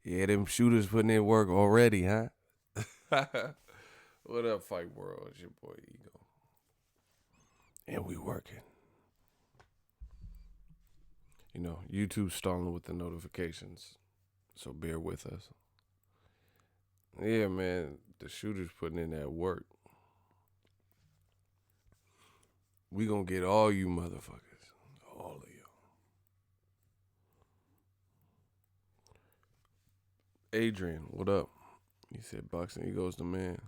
Yeah, them shooters putting in work already, huh? What up, Fight World? It's your boy Ego. And we working. You know, YouTube's stalling with the notifications, so bear with us. Yeah, man, the shooters putting in that work. We gonna get all you motherfuckers. All of y'all. Adrian, what up? He said Boxingego's the man.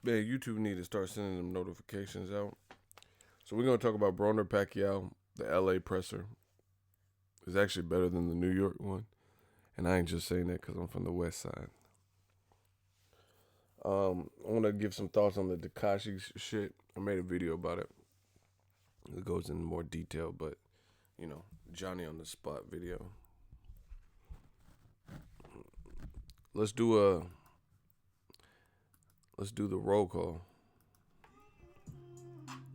Man, YouTube need to start sending them notifications out. So we're going to talk about Broner Pacquiao, the LA presser. It's actually better than the New York one. And I ain't just saying that because I'm from the West Side. I want to give some thoughts on the Takashi shit. I made a video about it. It goes into more detail, but, you know, Johnny on the spot video. Let's do the roll call.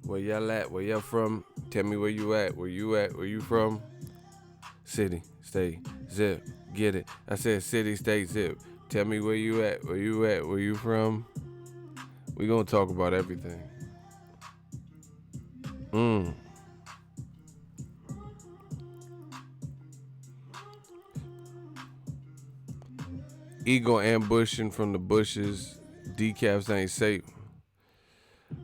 Where y'all at? Where y'all from? Tell me where you at. Where you at? Where you from? City, state, zip, get it. I said city, state, zip. Tell me where you at. Where you at? Where you from? We gonna talk about everything. Ego ambushing from the bushes. Decaps ain't safe.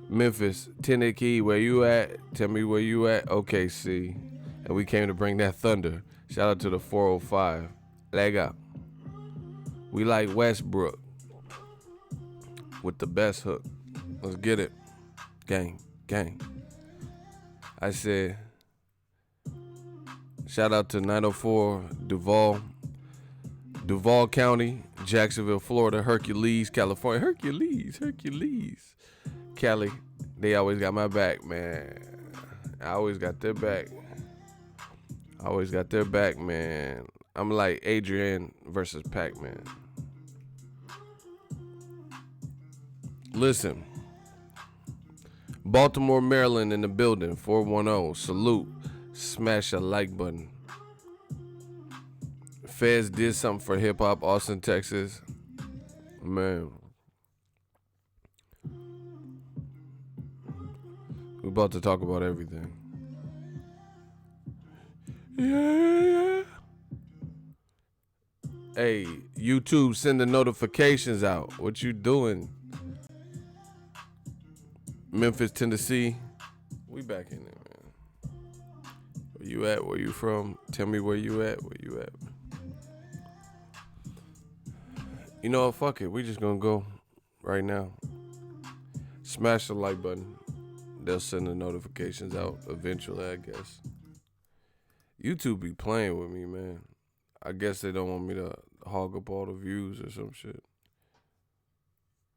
Memphis, Tennessee, where you at? Tell me where you at. OKC. And we came to bring that thunder. Shout out to the 405. Leg up. We like Westbrook with the best hook. Let's get it. Gang, gang. I said, shout out to 904 Duval County, Jacksonville, Florida, Hercules, California. Hercules. Cali, they always got my back, man. I always got their back. Man. I'm like ADRIEN versus Pac-Man. Listen. Baltimore, Maryland in the building. 410. Salute. Smash a like button. Fez did something for hip-hop. Austin, Texas. Man. We're about to talk about everything. Yeah. Hey, YouTube, send the notifications out. What you doing? Memphis, Tennessee. We back in there, man. Where you at? Where you from? Tell me where you at. Where you at? You know what? Fuck it. We just gonna go right now. Smash the like button. They'll send the notifications out eventually, I guess. YouTube be playing with me, man. I guess they don't want me to hog up all the views or some shit.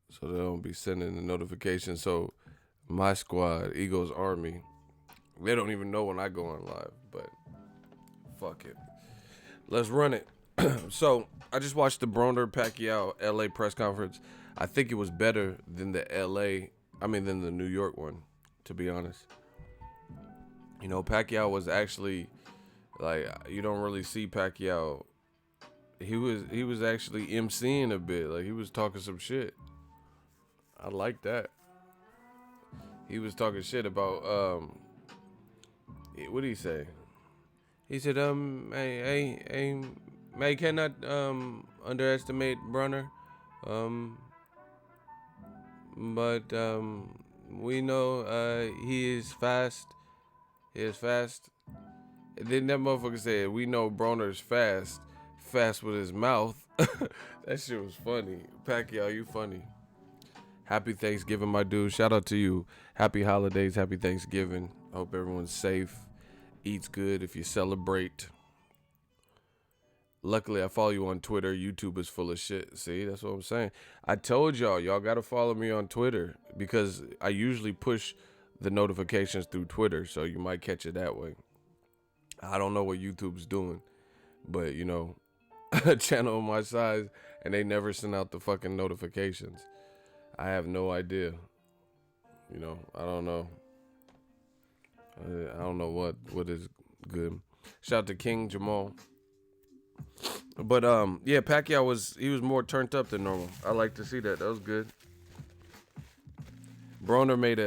So they don't be sending the notifications. So my squad, Ego's Army, they don't even know when I go on live, but fuck it. Let's run it. So I just watched the Broner Pacquiao LA press conference. I think it was better than the than the New York one, to be honest. You know, Pacquiao was actually, like, you don't really see Pacquiao. He was actually emceeing a bit. Like, he was talking some shit. I like that. He was talking shit about, what did he say? He said, I cannot underestimate Broner. But we know he is fast. He is fast. And then that motherfucker said, we know Broner's fast with his mouth. That shit was funny. Pacquiao, you funny. Happy Thanksgiving, my dude. Shout out to you. Happy holidays, happy Thanksgiving. I hope everyone's safe, eats good if you celebrate. Luckily, I follow you on Twitter. YouTube is full of shit. See, that's what I'm saying. I told y'all got to follow me on Twitter because I usually push the notifications through Twitter, so you might catch it that way. I don't know what YouTube's doing, but, you know, a channel of my size, and they never send out the fucking notifications. I have no idea. You know, I don't know. I don't know what is good. Shout out to King Jamal. But yeah, Pacquiao was more turned up than normal. I like to see that. That was good. Broner made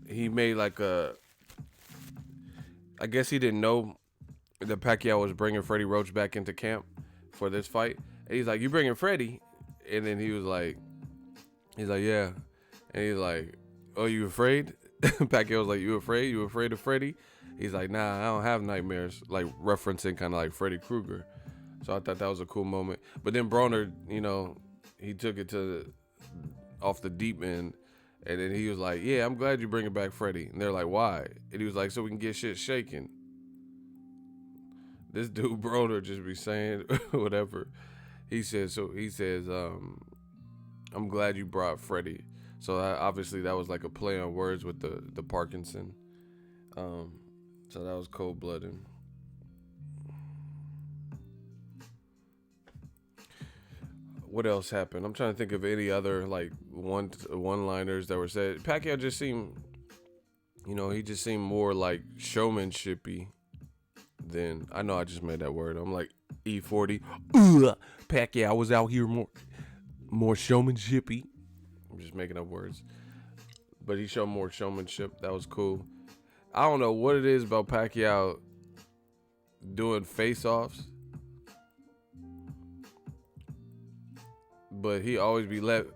he made like a, I guess he didn't know that Pacquiao was bringing Freddie Roach back into camp for this fight. And he's like, "You bringing Freddie?" And then he's like, "Yeah." And he's like, "Oh, you afraid?" Pacquiao was like, "You afraid? You afraid of Freddie?" He's like, "Nah, I don't have nightmares." Like referencing kind of like Freddy Krueger. So I thought that was a cool moment. But then Broner, he took it to off the deep end. And then he was like, "Yeah, I'm glad you bringing back Freddie." And they're like, "Why?" And he was like, "So we can get shit shaking." This dude Broner just be saying whatever. He says, "I'm glad you brought Freddie." So obviously that was like a play on words with the Parkinson. So that was cold blooded. What else happened? I'm trying to think of any other like one-liners that were said. Pacquiao just seemed, he just seemed more like showmanshipy than, I know I just made that word. I'm like E40. Pacquiao was out here more showmanshipy. I'm just making up words. But he showed more showmanship. That was cool. I don't know what it is about Pacquiao doing face-offs, but he always be like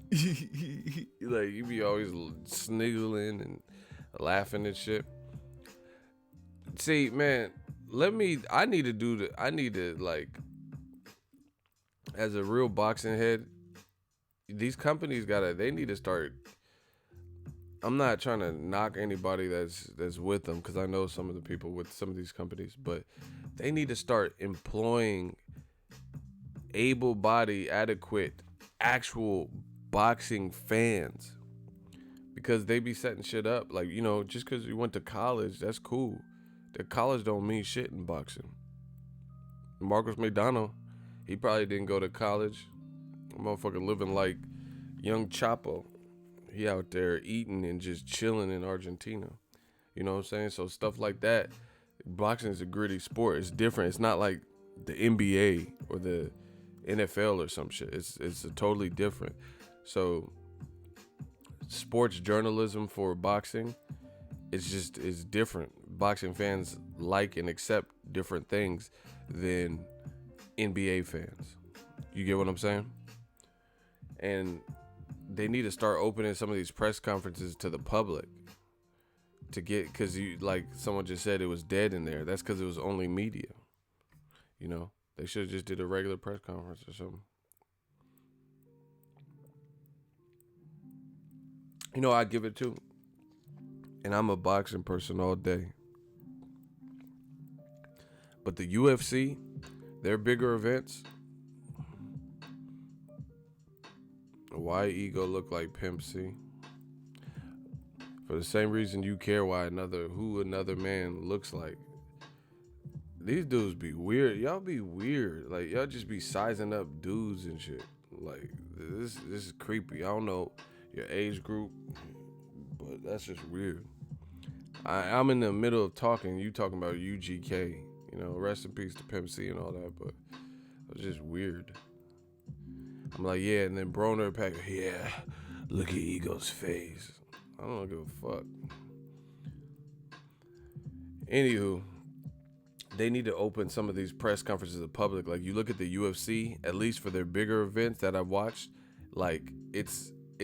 you be always sniggling and laughing and shit. See, man, I need to like, as a real boxing head, these companies they need to start. I'm not trying to knock anybody that's with them, because I know some of the people with some of these companies, but they need to start employing able-bodied, adequate, actual boxing fans, because they be setting shit up. Like, just because you went to college, that's cool. The college don't mean shit in boxing. Marcos McDonald, he probably didn't go to college. Motherfucker living like young Chapo. He out there eating and just chilling in Argentina. You know what I'm saying? So stuff like that. Boxing is a gritty sport. It's different. It's not like the NBA or the NFL or some shit. It's a totally different. So sports journalism for boxing, it's different. Boxing fans like and accept different things than NBA fans. You get what I'm saying? And they need to start opening some of these press conferences to the public to get, because like someone just said, it was dead in there. That's because it was only media. They should have just did a regular press conference or something. I give it to, and I'm a boxing person all day, but the UFC, their bigger events, why ego look like Pimp C? For the same reason you care who another man looks like. These dudes be weird. Y'all be weird. Like, y'all just be sizing up dudes and shit. Like, this is creepy. I don't know your age group, but that's just weird. I'm in the middle of talking. You talking about UGK. Rest in peace to Pimp C and all that, but it's just weird. I'm like, yeah, and then Broner Pacquiao, yeah, look at Ego's face. I don't give a fuck. Anywho, they need to open some of these press conferences to the public. Like, you look at the UFC, at least for their bigger events that I've watched, like, it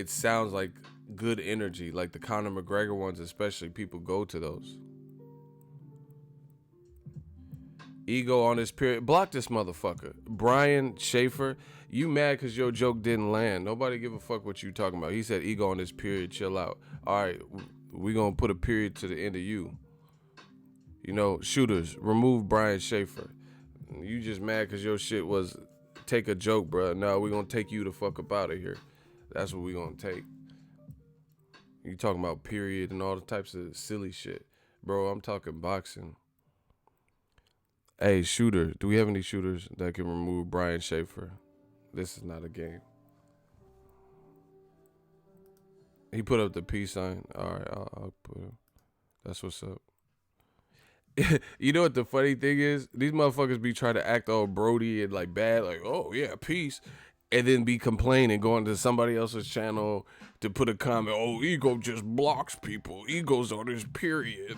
sounds like good energy. Like the Conor McGregor ones especially, people go to those. Ego on his period. Block this motherfucker. Brian Schaefer, you mad because your joke didn't land. Nobody give a fuck what you talking about. He said ego on his period. Chill out. All right, we going to put a period to the end of you. Shooters, remove Brian Schaefer. You just mad because your shit was take a joke, bro. No, we going to take you the fuck up out of here. That's what we going to take. You talking about period and all the types of silly shit. Bro, I'm talking boxing. Hey, shooter, do we have any shooters that can remove Brian Schaefer? This is not a game. He put up the peace sign. All right, I'll put him. That's what's up. You know what the funny thing is? These motherfuckers be trying to act all Brody and like bad, like, oh yeah, peace. And then be complaining, going to somebody else's channel to put a comment, oh, ego just blocks people. Ego's on his period.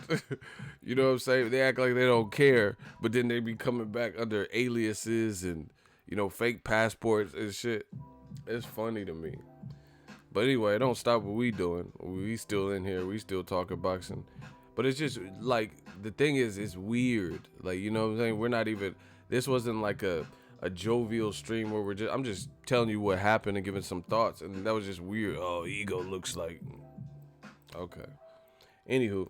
You know what I'm saying? They act like they don't care, but then they be coming back under aliases and, you know, fake passports and shit. It's funny to me. But anyway, it don't stop what we doing. We still in here. We still talking boxing. But it's just like, the thing is, it's weird. Like, you know what I'm saying? We're not even, this wasn't like a jovial stream where I'm just telling you what happened and giving some thoughts. And that was just weird. Oh, ego looks like, okay. Anywho,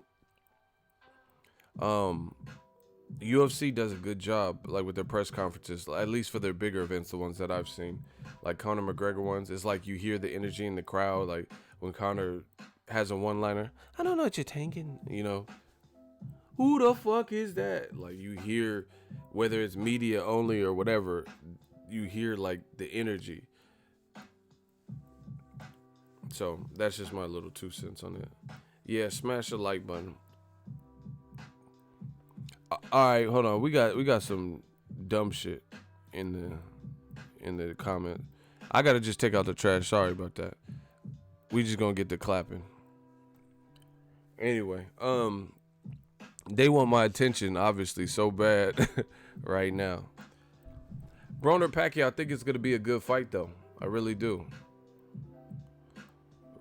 UFC does a good job, like with their press conferences, at least for their bigger events, the ones that I've seen, like Conor McGregor ones. It's like you hear the energy in the crowd, like when Conor has a one-liner, I don't know what you're thinking, you know, who the fuck is that? Like you hear, whether it's media only or whatever, you hear like the energy. So that's just my little 2 cents on it. Yeah, smash the like button. All right, hold on. We got some dumb shit in the comment. I gotta just take out the trash. Sorry about that. We just gonna get to clapping. Anyway, they want my attention obviously so bad right now. Broner Pacquiao, I think it's gonna be a good fight though. I really do.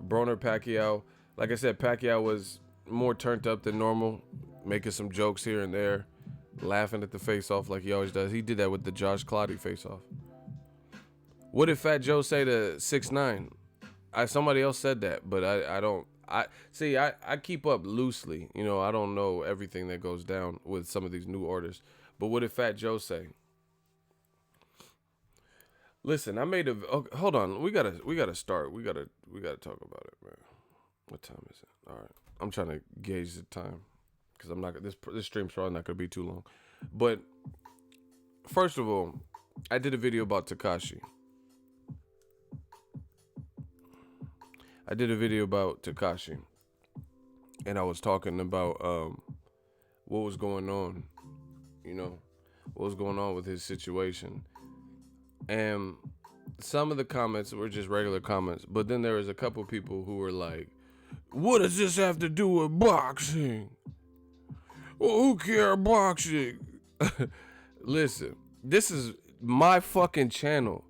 Broner Pacquiao, like I said, Pacquiao was more turned up than normal, making some jokes here and there, laughing at the face-off like he always does. He did that with the Josh Clottey face-off. What did Fat Joe say to 6ix9ine? Somebody else said that, but I don't. I keep up loosely. You know, I don't know everything that goes down with some of these new orders. But what did Fat Joe say? Listen, I made a. Okay, hold on, we gotta start. We gotta talk about it, man. What time is it? All right, I'm trying to gauge the time because I'm not. This stream's probably not gonna be too long. But first of all, I did a video about Takashi. And I was talking about what was going on, you know, what was going on with his situation. And some of the comments were just regular comments, but then there was a couple people who were like, what does this have to do with boxing? Well, who cares boxing? Listen, this is my fucking channel.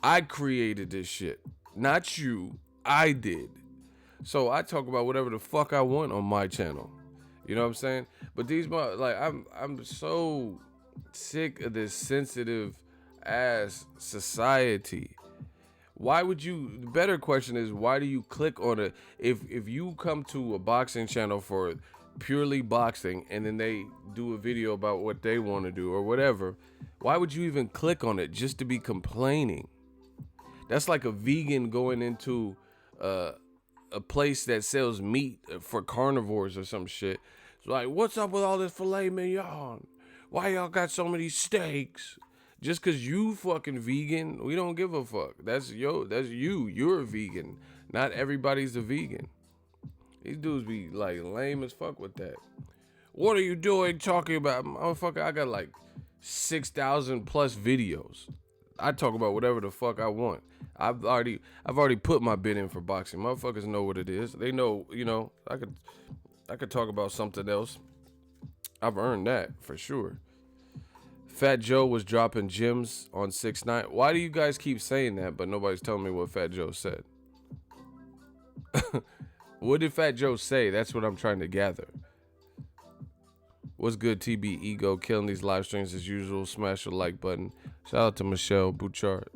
I created this shit, not you. I did. So I talk about whatever the fuck I want on my channel. You know what I'm saying? But these, like, I'm so sick of this sensitive ass society. Why would you? The better question is, why do you click on it? If you come to a boxing channel for purely boxing and then they do a video about what they want to do or whatever, why would you even click on it just to be complaining? That's like a vegan going into a place that sells meat for carnivores or some shit. It's like, what's up with all this filet mignon? Why y'all got so many steaks? Just cause you fucking vegan, we don't give a fuck. That's you. You're a vegan. Not everybody's a vegan. These dudes be like lame as fuck with that. What are you doing talking about? Motherfucker, I got like 6,000 plus videos. I talk about whatever the fuck I want. I've already put my bid in for boxing. Motherfuckers know what it is. They know, you know, I could talk about something else. I've earned that for sure. Fat Joe was dropping gems on 6ix9ine. Why do you guys keep saying that, but nobody's telling me what Fat Joe said? What did Fat Joe say? That's what I'm trying to gather. What's good, TB Ego? Killing these live streams as usual. Smash the like button. Shout out to Michelle Bouchard.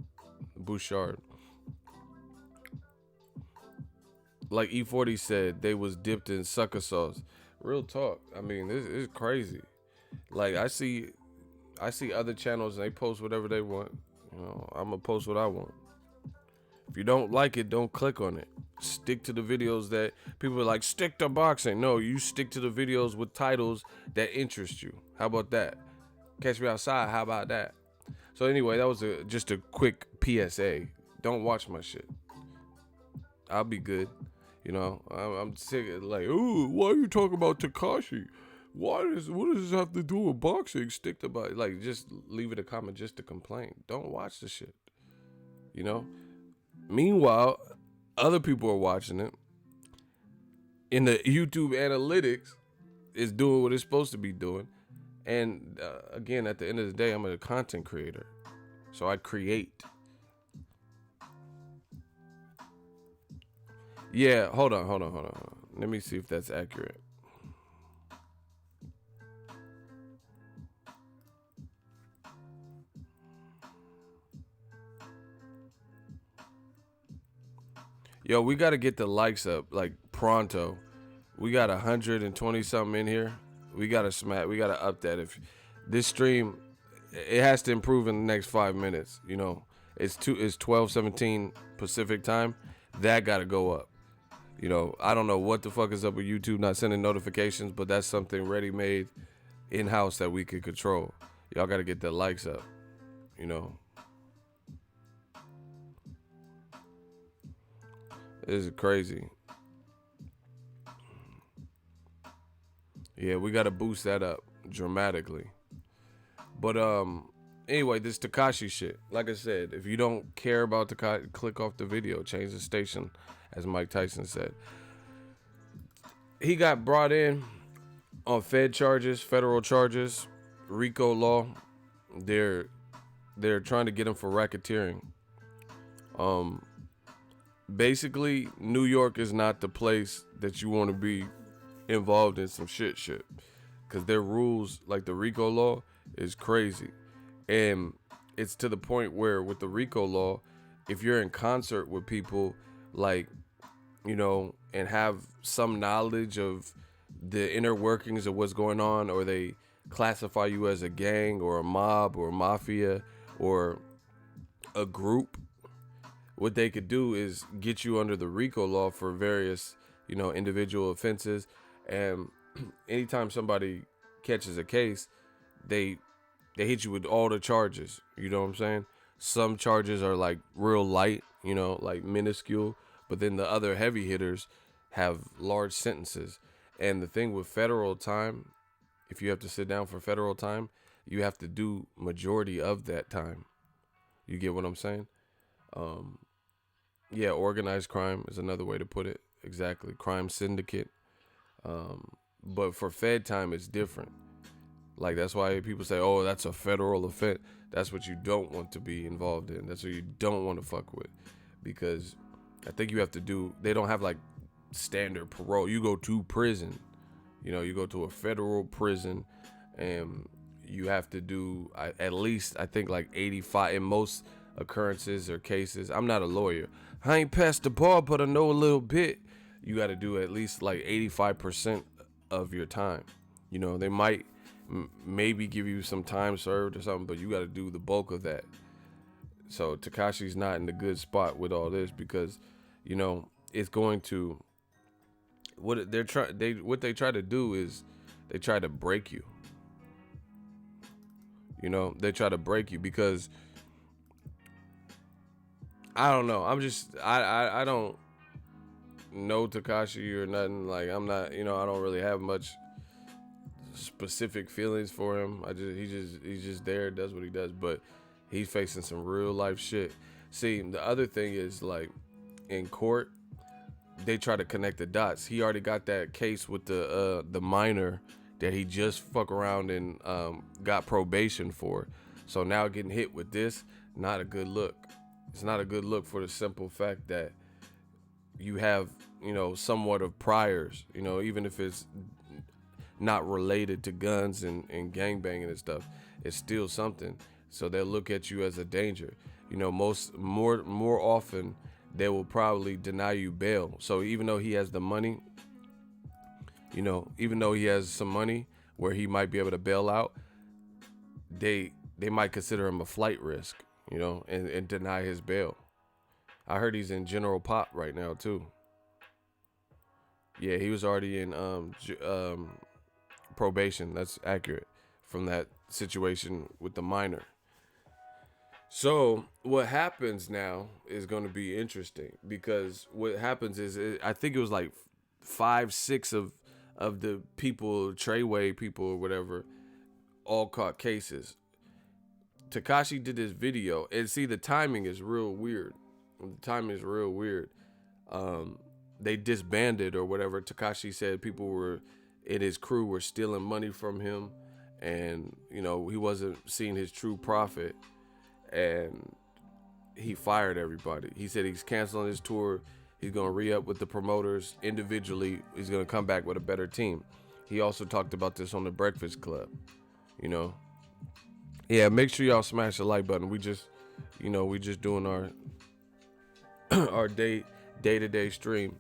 Like E40 said, they was dipped in sucker sauce. Real talk. I mean, this is crazy. Like, I see other channels and they post whatever they want. You know, I'm gonna post what I want. If you don't like it, don't click on it. Stick to the videos that people are like, stick to boxing. No, you stick to the videos with titles that interest you. How about that? Catch me outside. How about that? So anyway, that was just a quick PSA. Don't watch my shit. I'll be good. You know, I'm sick of like, ooh, why are you talking about Takashi? what does this have to do with boxing? Stick to body. Like, just leave it a comment just to complain. Don't watch the shit. You know? Meanwhile, other people are watching it. And the YouTube analytics is doing what it's supposed to be doing. And again, at the end of the day, I'm a content creator. So I create. Yeah, hold on. Let me see if that's accurate. Yo, we got to get the likes up, like, pronto. We got 120 something in here. We got to up that. If this stream, it has to improve in the next 5 minutes. You know, it's 12:17 Pacific time. That got to go up. You know, I don't know what the fuck is up with YouTube not sending notifications, but that's something ready-made in-house that we could control. Y'all got to get the likes up, you know. This is crazy. Yeah, we got to boost that up dramatically. But anyway, this Takashi shit. Like I said, if you don't care about Takashi, click off the video. Change the station, as Mike Tyson said. He got brought in on federal charges, RICO law. They're trying to get him for racketeering. Basically, New York is not the place that you want to be involved in some shit. Because their rules, like the RICO law, is crazy. And it's to the point where with the RICO law, if you're in concert with people, like, you know, and have some knowledge of the inner workings of what's going on, or they classify you as a gang or a mob or a mafia or a group, what they could do is get you under the RICO law for various, you know, individual offenses. And anytime somebody catches a case, they hit you with all the charges. You know what I'm saying? Some charges are like real light, you know, like minuscule. But then the other heavy hitters have large sentences. And the thing with federal time, if you have to sit down for federal time, you have to do majority of that time. You get what I'm saying? Yeah, organized crime is another way to put it. Exactly. Crime syndicate. But for Fed time, it's different. Like, that's why people say, oh, that's a federal offense. That's what you don't want to be involved in. That's what you don't want to fuck with. Because I think you have to do, they don't have like standard parole. You go to prison. You know, you go to a federal prison and you have to do at least, I think, like 85 in most occurrences or cases. I'm not a lawyer. I ain't passed the bar, but I know a little bit. You got to do at least like 85% of your time. You know, they might maybe give you some time served or something, but you got to do the bulk of that. So Takashi's not in the good spot with all this because, you know, it's going to, what they try to do is they try to break you. You know, they try to break you because I don't know. I don't know Takashi or nothing. Like, I'm not, you know, I don't really have much specific feelings for him. He's just there, does what he does, but he's facing some real life shit. See, the other thing is, like, in court, they try to connect the dots. He already got that case with the minor that he just fuck around and got probation for. So now getting hit with this, not a good look. It's not a good look for the simple fact that you have, you know, somewhat of priors, you know, even if it's not related to guns and gangbanging and stuff, it's still something. So they'll look at you as a danger. You know, more often they will probably deny you bail. So even though he has the money, you know, even though he has some money where he might be able to bail out, they might consider him a flight risk, you know, and deny his bail. I heard he's in general pop right now too. Yeah, he was already in probation. That's accurate from that situation with the minor. So what happens now is going to be interesting because what happens is I think it was like 5-6 of the people, Treyway people or whatever, all caught cases. Takashi did this video, and see, the timing is real weird. They disbanded or whatever. Takashi said people were in his crew were stealing money from him, and he wasn't seeing his true profit, and he fired everybody. He said he's canceling his tour. He's gonna re-up with the promoters individually. He's gonna come back with a better team. He also talked about this on the Breakfast Club. Yeah, make sure y'all smash the like button. We just doing our our day-to-day stream.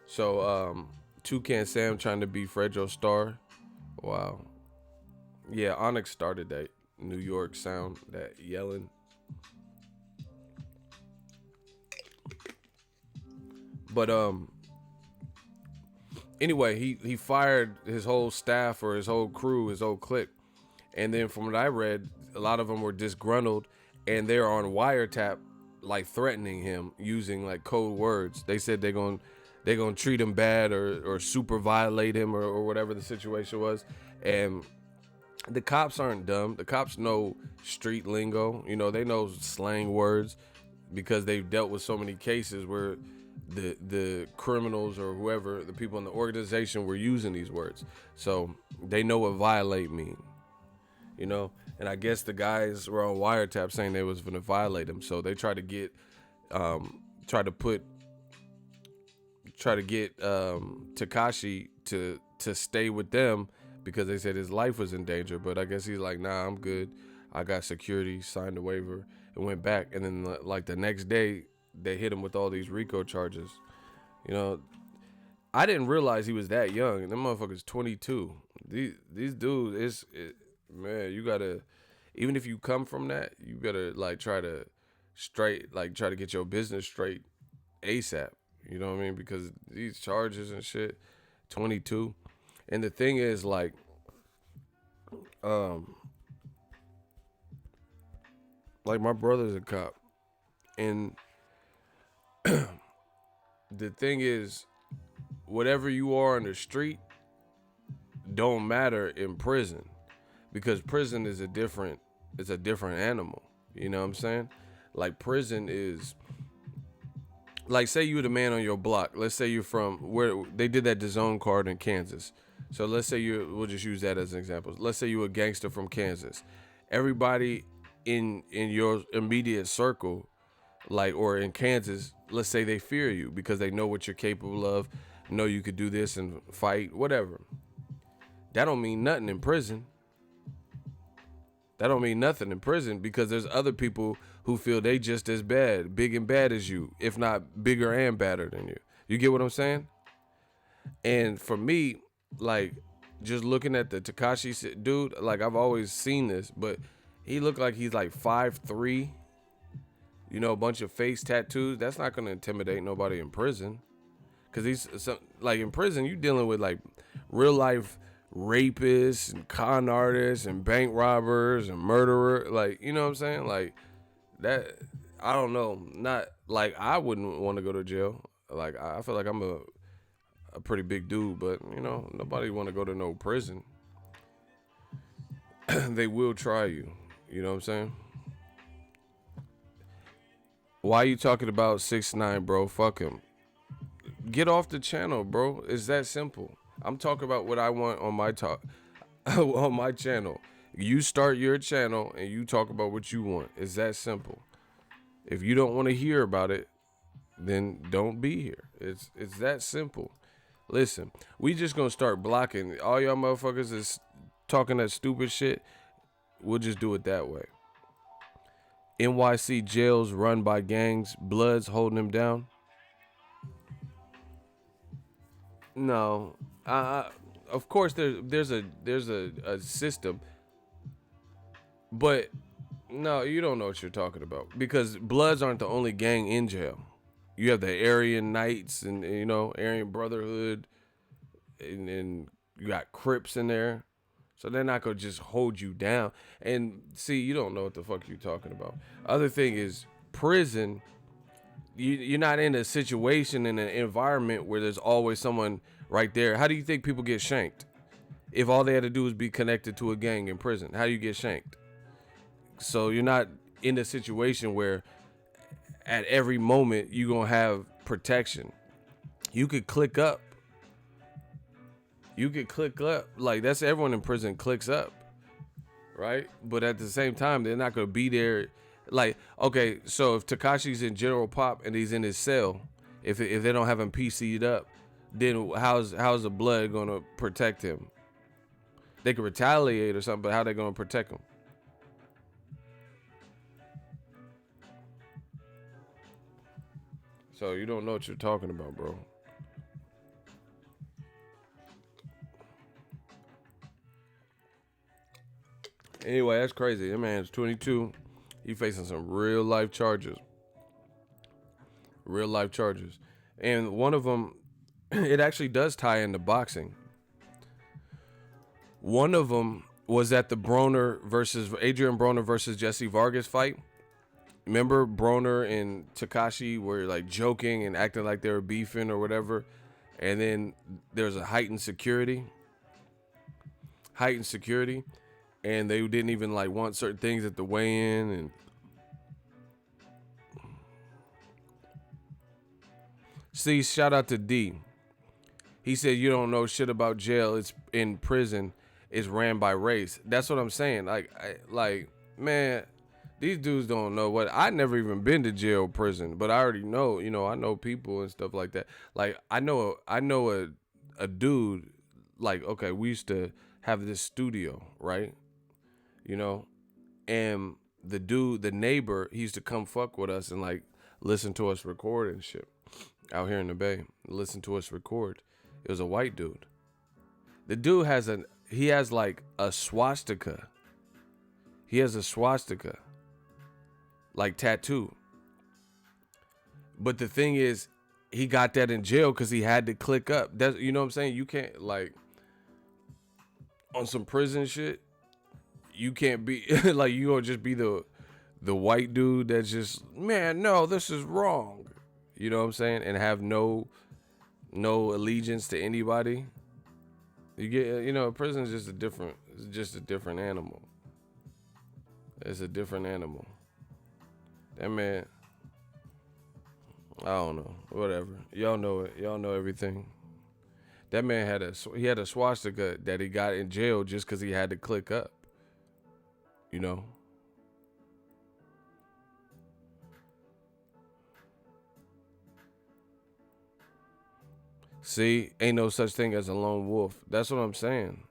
So Toucan Sam trying to be Fredro Starr. Wow. Yeah, Onyx started that New York sound, that yelling. But anyway, he fired his whole staff or his whole crew, his whole clique. And then from what I read, a lot of them were disgruntled, and they're on wiretap, like threatening him using like code words. They said they're gonna treat him bad or super violate him or whatever the situation was. And the cops aren't dumb. The cops know street lingo. They know slang words because they've dealt with so many cases where the criminals or whoever, the people in the organization were using these words. So they know what violate mean. And I guess the guys were on wiretap saying they was gonna violate him, so they tried to get Takashi to stay with them because they said his life was in danger. But I guess he's like, nah, I'm good. I got security, signed a waiver, and went back. And then like the next day, they hit him with all these RICO charges. I didn't realize he was that young. And them motherfuckers 22. These dudes, man, you gotta, even if you come from that, you better like try to get your business straight ASAP. You know what I mean? Because these charges and shit, 22. And the thing is, like, my brother's a cop, and the thing is, whatever you are on the street don't matter in prison. Because prison is a different animal. You know what I'm saying? Like, prison is, like, say you're the man on your block. Let's say you're from where they did that DAZN card in Kansas. So let's say we'll just use that as an example. Let's say you're a gangster from Kansas. Everybody in your immediate circle, like, or in Kansas, let's say they fear you because they know what you're capable of, know you could do this and fight, whatever. That don't mean nothing in prison. That don't mean nothing in prison because there's other people who feel they just as bad, big and bad as you, if not bigger and badder than you. You get what I'm saying? And for me, like, just looking at the Takashi dude, like, I've always seen this, but he looked like he's like 5'3", a bunch of face tattoos. That's not going to intimidate nobody in prison. Because like, in prison, you dealing with like real life rapists and con artists and bank robbers and murderer, like, you know what I'm saying? Like, that, I don't know, not like, I wouldn't want to go to jail. Like, I feel like I'm a pretty big dude, but nobody want to go to no prison. They will try you, you know what I'm saying? Why you talking about 6ix9ine, bro? Fuck him. Get off the channel, bro. It's that simple. I'm talking about what I want on my on my channel. You start your channel and you talk about what you want. It's that simple. If you don't want to hear about it, then don't be here. It's that simple. Listen, we just gonna start blocking. All y'all motherfuckers is talking that stupid shit. We'll just do it that way. NYC jails run by gangs. Bloods holding them down. No. Of course there's a system, but no, you don't know what you're talking about, because Bloods aren't the only gang in jail. You have the Aryan Knights and Aryan Brotherhood, and you got Crips in there, so they're not gonna just hold you down. And see, you don't know what the fuck you're talking about. Other thing is, prison you're not in a situation, in an environment where there's always someone right there. How do you think people get shanked? If all they had to do was be connected to a gang in prison, how do you get shanked? So you're not in a situation where at every moment you're going to have protection. You could click up. Like, that's everyone in prison clicks up, right? But at the same time, they're not going to be there. Like, okay, so if Takashi's in General Pop and he's in his cell, if they don't have him PC'd up, then how's the blood going to protect him? They could retaliate or something, but how they going to protect him? So you don't know what you're talking about, bro. Anyway, that's crazy. That man's 22. He facing some real life charges. Real life charges. And one of them, it actually does tie into boxing. One of them was at the Adrien Broner versus Jesse Vargas fight. Remember Broner and Takashi were like joking and acting like they were beefing or whatever. And then there's a heightened security. And they didn't even like want certain things at the weigh-in. And see, shout out to D. He said, you don't know shit about jail. It's in prison. It's ran by race. That's what I'm saying. Like, man, these dudes don't know what. I never even been to jail or prison, but I already know, I know people and stuff like that. Like, I know a dude, like, okay, we used to have this studio, right? And the neighbor, he used to come fuck with us and like listen to us record and shit out here in the Bay. Listen to us record. It was a white dude. The dude has like a swastika. He has a swastika, like tattoo. But the thing is, he got that in jail because he had to click up. That's, you know what I'm saying? You can't, like, on some prison shit, you can't be like, you gonna just be the white dude that's just, man, no, this is wrong. You know what I'm saying? And have no allegiance to anybody. You get, prison is just a different animal. It's a different animal. That man, I don't know, whatever. Y'all know it. Y'all know everything. That man had a swastika that he got in jail just because he had to click up. See, ain't no such thing as a lone wolf. That's what I'm saying.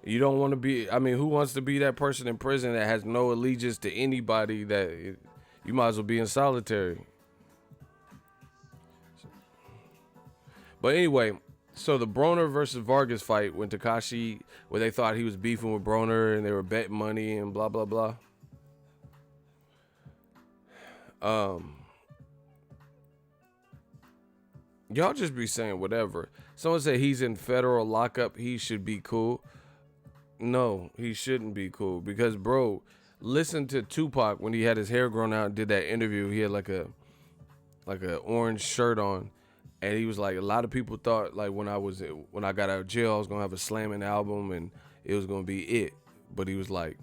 You don't want to be, who wants to be that person in prison that has no allegiance to anybody? That you might as well be in solitary. But anyway, so the Broner versus Vargas fight when Takashi, where they thought he was beefing with Broner and they were betting money and blah, blah, blah. Y'all just be saying whatever. Someone said he's in federal lockup. He should be cool. No, he shouldn't be cool because, bro, listen to Tupac when he had his hair grown out and did that interview. He had like a orange shirt on, and he was like, a lot of people thought like when I got out of jail, I was gonna have a slamming album and it was gonna be it. But he was like,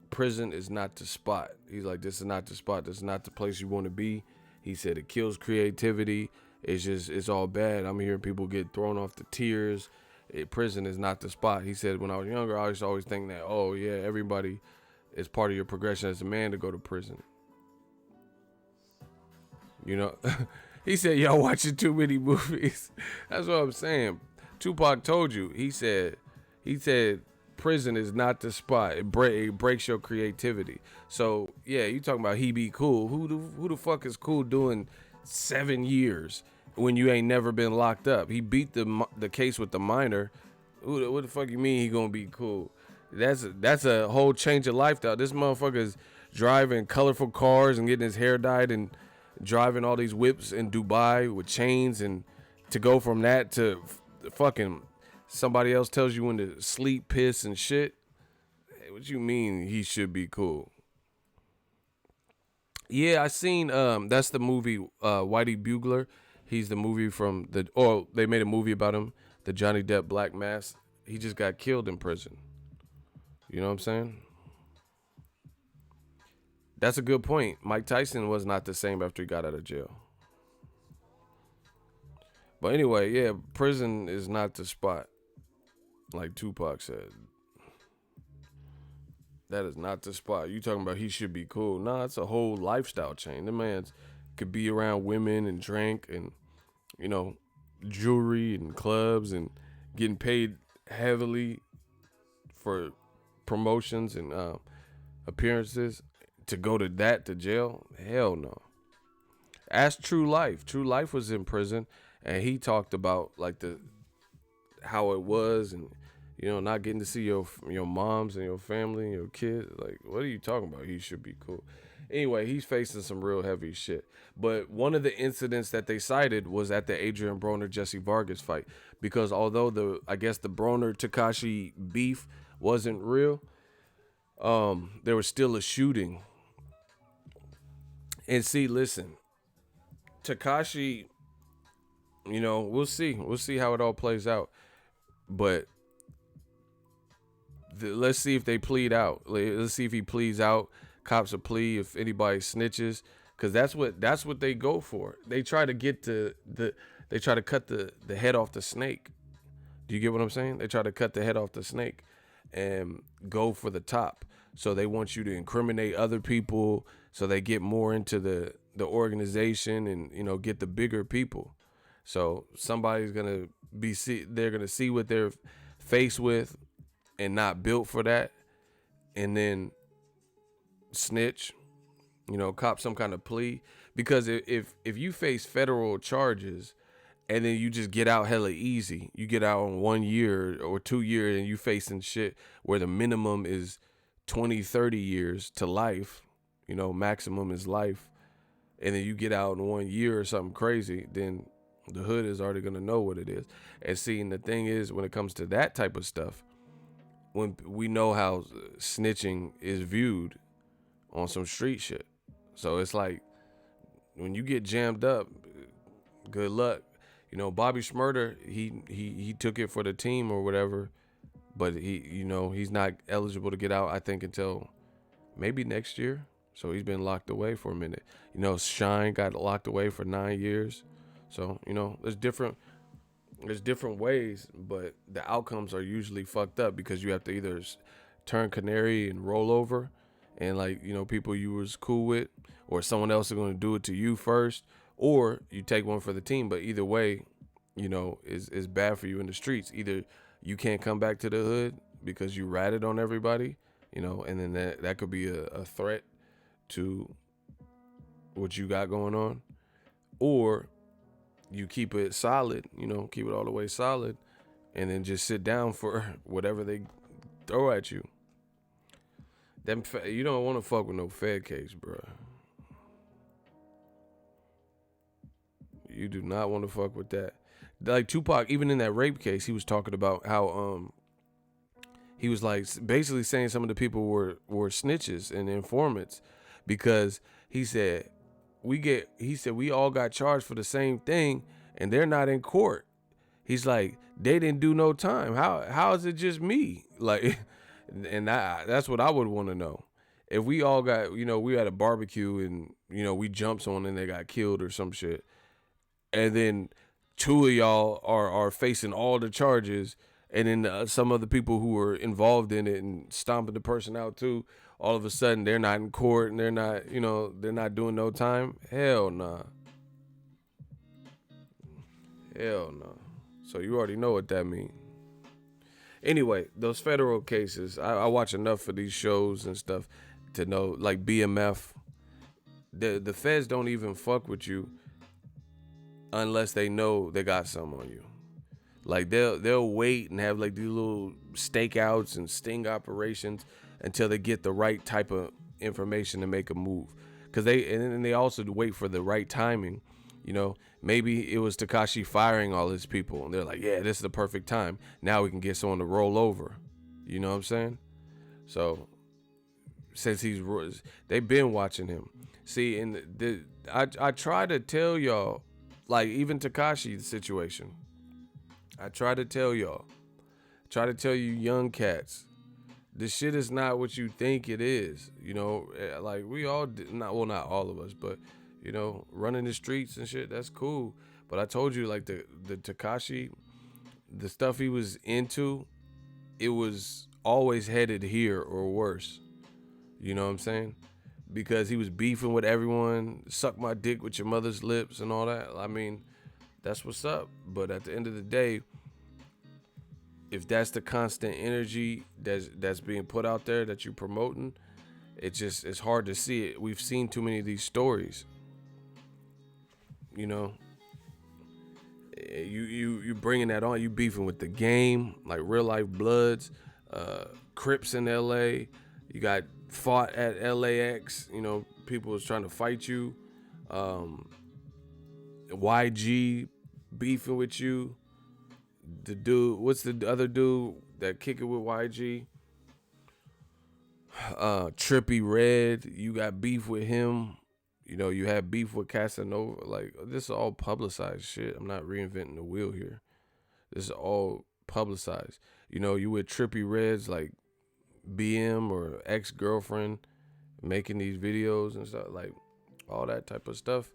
prison is not the spot. He's like, this is not the spot. This is not the place you want to be. He said it kills creativity. It's all bad. I'm hearing people get thrown off the tiers. Prison is not the spot. He said, when I was younger, I used to always think that, oh yeah, everybody is part of your progression as a man to go to prison. He said, y'all watching too many movies. That's what I'm saying. Tupac told you. He said, prison is not the spot. It breaks your creativity. So yeah, you talking about he be cool. Who the fuck is cool doing 7 years when you ain't never been locked up? He beat the case with the minor. What the fuck you mean he gonna be cool? That's a whole change of lifestyle. This motherfucker's driving colorful cars and getting his hair dyed and driving all these whips in Dubai with chains, and to go from that to fucking somebody else tells you when to sleep, piss, and shit. Hey, what you mean he should be cool? Yeah, I seen that's the movie Whitey Bugler. He's the movie from they made a movie about him, the Johnny Depp Black Mass. He just got killed in prison. You know what I'm saying? That's a good point. Mike Tyson was not the same after he got out of jail. But anyway, yeah, prison is not the spot. Like Tupac said. That is not the spot. You talking about he should be cool. Nah, it's a whole lifestyle change. The man's could be around women and drink and, you know, jewelry and clubs and getting paid heavily for promotions and appearances to go to jail. Hell no. Ask True Life. True Life was in prison and he talked about like how it was and not getting to see your moms and your family and your kids. Like, what are you talking about? He should be cool. Anyway, he's facing some real heavy shit. But one of the incidents that they cited was at the Adrian Broner Jesse Vargas fight, because although the Broner Takashi beef wasn't real, there was still a shooting. And see, listen, Takashi, we'll see how it all plays out, but let's see if they plead out. Let's see if he pleads out, cops a plea, if anybody snitches, because that's what they go for. They try to get they try to cut the head off the snake. Do you get what I'm saying? They try to cut the head off the snake and go for the top. So they want you to incriminate other people, so they get more into the organization and get the bigger people. So somebody's gonna they're gonna see what they're faced with and not built for that, and then snitch, cop some kind of plea. Because if you face federal charges and then you just get out hella easy, you get out on 1 year or 2 years and you facing shit where the minimum is 20, 30 years to life, maximum is life, and then you get out in 1 year or something crazy, then the hood is already gonna know what it is. And seeing the thing is, when it comes to that type of stuff, when we know how snitching is viewed on some street shit. So it's like, when you get jammed up, good luck. Bobby Shmurda, he took it for the team or whatever, but he's not eligible to get out, I think, until maybe next year. So he's been locked away for a minute. Shine got locked away for 9 years. So, there's different ways, but the outcomes are usually fucked up because you have to either turn canary and roll over and people you was cool with, or someone else is going to do it to you first, or you take one for the team. But either way, is bad for you in the streets. Either you can't come back to the hood because you ratted on everybody, and then that could be a threat to what you got going on, or you keep it solid, keep it all the way solid, and then just sit down for whatever they throw at you. You don't want to fuck with no Fed case, bro. You do not want to fuck with that. Like Tupac, even in that rape case, he was talking about how he was like basically saying some of the people were snitches and informants, because he said we all got charged for the same thing and they're not in court. He's like, they didn't do no time. How is it just me? Like, and that's what I would want to know. If we all got, we had a barbecue and, we jumped someone and they got killed or some shit, and then two of y'all are facing all the charges, and then some of the people who were involved in it and stomping the person out too, all of a sudden they're not in court and they're not, they're not doing no time. Hell nah. Hell no. So you already know what that means. Anyway, those federal cases, I watch enough of these shows and stuff to know, like BMF, the feds don't even fuck with you unless they know they got some on you. Like they'll wait and have like these little stakeouts and sting operations until they get the right type of information to make a move. Cause they also wait for the right timing. Maybe it was Takashi firing all his people and they're like, yeah, this is the perfect time. Now we can get someone to roll over. You know what I'm saying? So since they've been watching him. See, and I try to tell y'all, like even Takashi situation. I try to tell y'all, try to tell you young cats, this shit is not what you think it is. You know, like we all not all of us, but you know, running the streets and shit, that's cool. But I told you, like the Takashi, the stuff he was into, it was always headed here or worse. You know what I'm saying? Because he was beefing with everyone, suck my dick with your mother's lips and all that. I mean, that's what's up. But at the end of the day, if that's the constant energy that's being put out there that you're promoting, it's hard to see it. We've seen too many of these stories. You know, you bringing that on. You beefing with the game, like real life Bloods, Crips in LA. You got fought at LAX. You know, people was trying to fight you. YG beefing with you. The dude, what's the other dude that kick it with YG? Trippy Red, you got beef with him. You know, you had beef with Casanova. Like, this is all publicized shit. I'm not reinventing the wheel here. This is all publicized. You know, you with Trippy Red's like BM or ex-girlfriend making these videos and stuff, like all that type of stuff.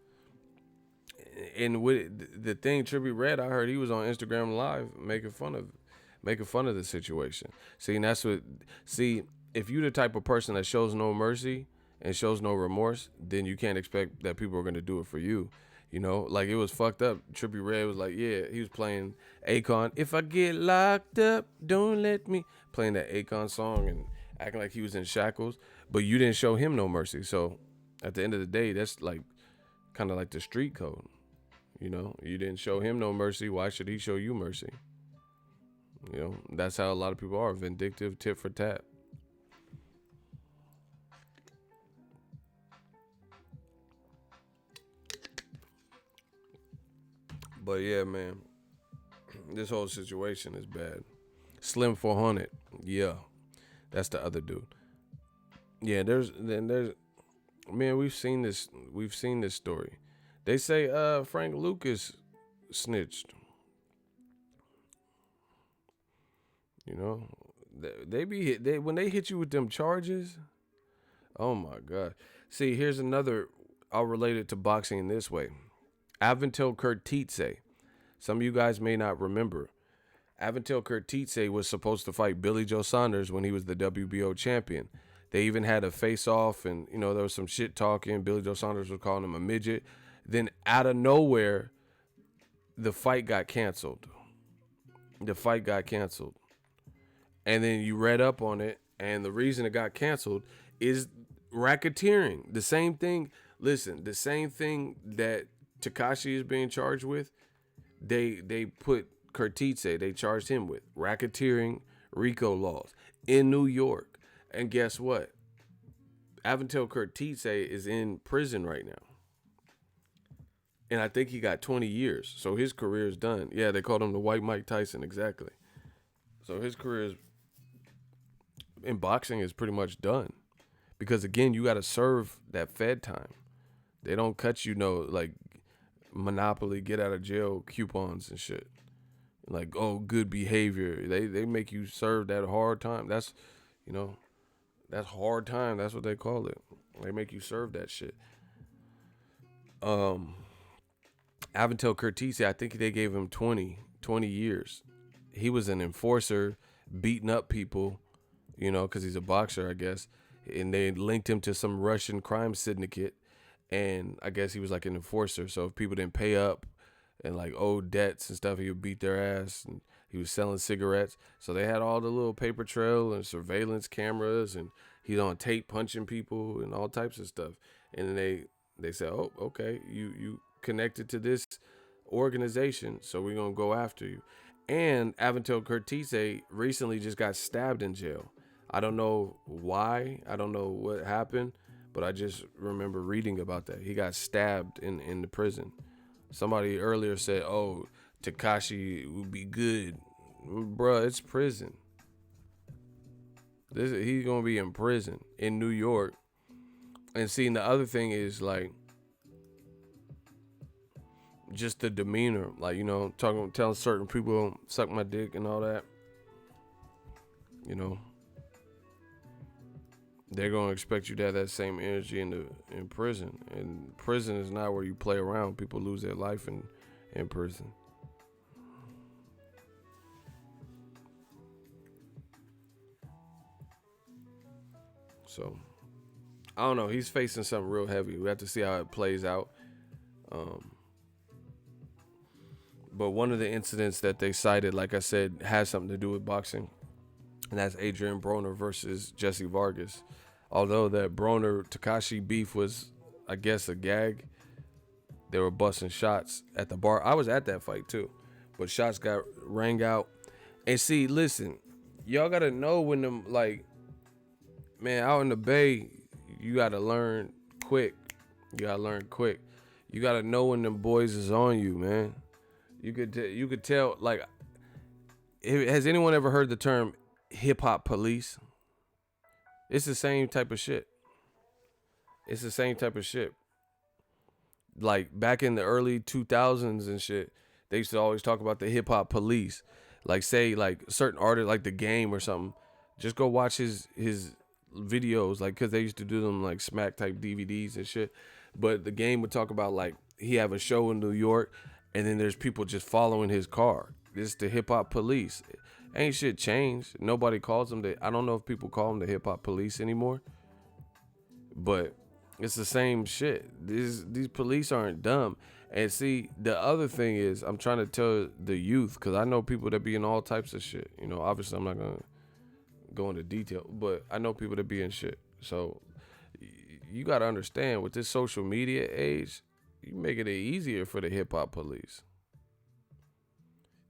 And with the thing, Trippy Red, I heard he was on Instagram Live making fun of the situation. See, and that's what. See, if you the type of person that shows no mercy and shows no remorse, then you can't expect that people are gonna do it for you. You know, like it was fucked up. Trippy Red was like, yeah, he was playing Akon. If I get locked up, don't let me, playing that Akon song and acting like he was in shackles. But you didn't show him no mercy. So at the end of the day, that's like kind of like the street code. You know, you didn't show him no mercy. Why should he show you mercy? You know, that's how a lot of people are, vindictive, tit for tat. But yeah, man, this whole situation is bad. Slim 400, yeah, that's the other dude. Yeah, there's, man, we've seen this story. They say Frank Lucas snitched. You know, they when they hit you with them charges. Oh my God. See, here's another. I'll relate it to boxing in this way. Aventil Kurtitse. Some of you guys may not remember. Aventil Kurtitse was supposed to fight Billy Joe Saunders when he was the WBO champion. They even had a face-off, and you know there was some shit talking. Billy Joe Saunders was calling him a midget. Then out of nowhere, the fight got canceled. And then you read up on it, and the reason it got canceled is racketeering. The same thing. Listen, the same thing that Takashi is being charged with, they put Kurtitse, they charged him with racketeering, RICO laws in New York. And guess what? Aventil Kurtitse is in prison right now. And I think he got 20 years. So his career is done. Yeah, they called him the White Mike Tyson, exactly. So his career in boxing is pretty much done. Because again, you got to serve that Fed time. They don't cut you like Monopoly get out of jail coupons and shit. Like, oh, good behavior. They make you serve that hard time. That's, you know, that's hard time. That's what they call it. They make you serve that shit. Aventil Kurtitse, I think they gave him 20 years. He was an enforcer, beating up people, you know, because he's a boxer, I guess. And they linked him to some Russian crime syndicate. And I guess he was like an enforcer. So if people didn't pay up and like owed debts and stuff, he would beat their ass. And he was selling cigarettes. So they had all the little paper trail and surveillance cameras. And he's on tape punching people and all types of stuff. And then they said, oh, okay, you connected to this organization, so we're gonna go after you. And Aventil Kurtitse recently just got stabbed in jail. I don't know why, I don't know what happened, but I just remember reading about that. He got stabbed in the prison. Somebody earlier said, oh, Takashi would be good. Bruh, it's prison. He's gonna be in prison in New York. And seeing the other thing is like just the demeanor, like, you know, telling certain people suck my dick and all that. You know, they're gonna expect you to have that same energy in prison. And prison is not where you play around. People lose their life in prison. So I don't know. He's facing something real heavy. We have to see how it plays out. But one of the incidents that they cited, like I said, has something to do with boxing, and that's Adrian Broner versus Jesse Vargas. Although that Broner Takashi beef was, I guess, a gag, they were busting shots at the bar. I was at that fight too, but shots got rang out. And see, listen, y'all gotta know when them, like, man, out in the Bay, you gotta learn quick. You gotta learn quick. You gotta know when them boys is on you, man. You could tell. Like, has anyone ever heard the term hip hop police? It's the same type of shit. It's the same type of shit. Like back in the early 2000s and shit, they used to always talk about the hip hop police. Like, say, like certain artists, like The Game or something. Just go watch his videos, like, because they used to do them like smack type DVDs and shit. But The Game would talk about, like, he have a show in New York, and then there's people just following his car. It's the hip hop police. Ain't shit changed. Nobody calls them I don't know if people call them the hip hop police anymore, but it's the same shit. These police aren't dumb. And see, the other thing is, I'm trying to tell the youth, because I know people that be in all types of shit. You know, obviously I'm not gonna go into detail, but I know people that be in shit. So you gotta understand, with this social media age, you making it easier for the hip hop police.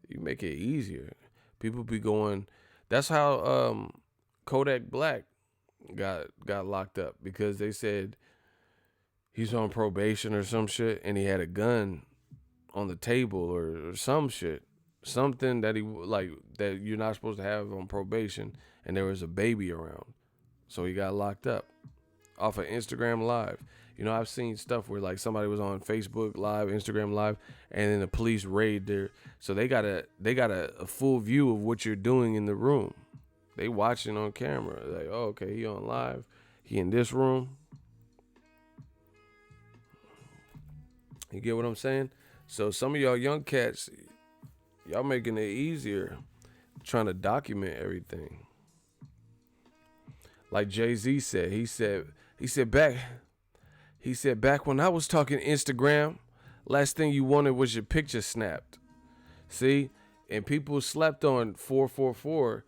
You make it easier. People be going. That's how Kodak Black got locked up, because they said he's on probation or some shit, and he had a gun on the table or some shit, something that he, like, that you're not supposed to have on probation, and there was a baby around, so he got locked up off of Instagram Live. You know, I've seen stuff where, like, somebody was on Facebook Live, Instagram Live, and then the police raid there. So they got a full view of what you're doing in the room. They watching on camera. Like, oh, okay, he on live. He in this room. You get what I'm saying? So some of y'all young cats, y'all making it easier trying to document everything. Like Jay-Z said, he said back when I was talking Instagram, last thing you wanted was your picture snapped. See? And people slept on 444.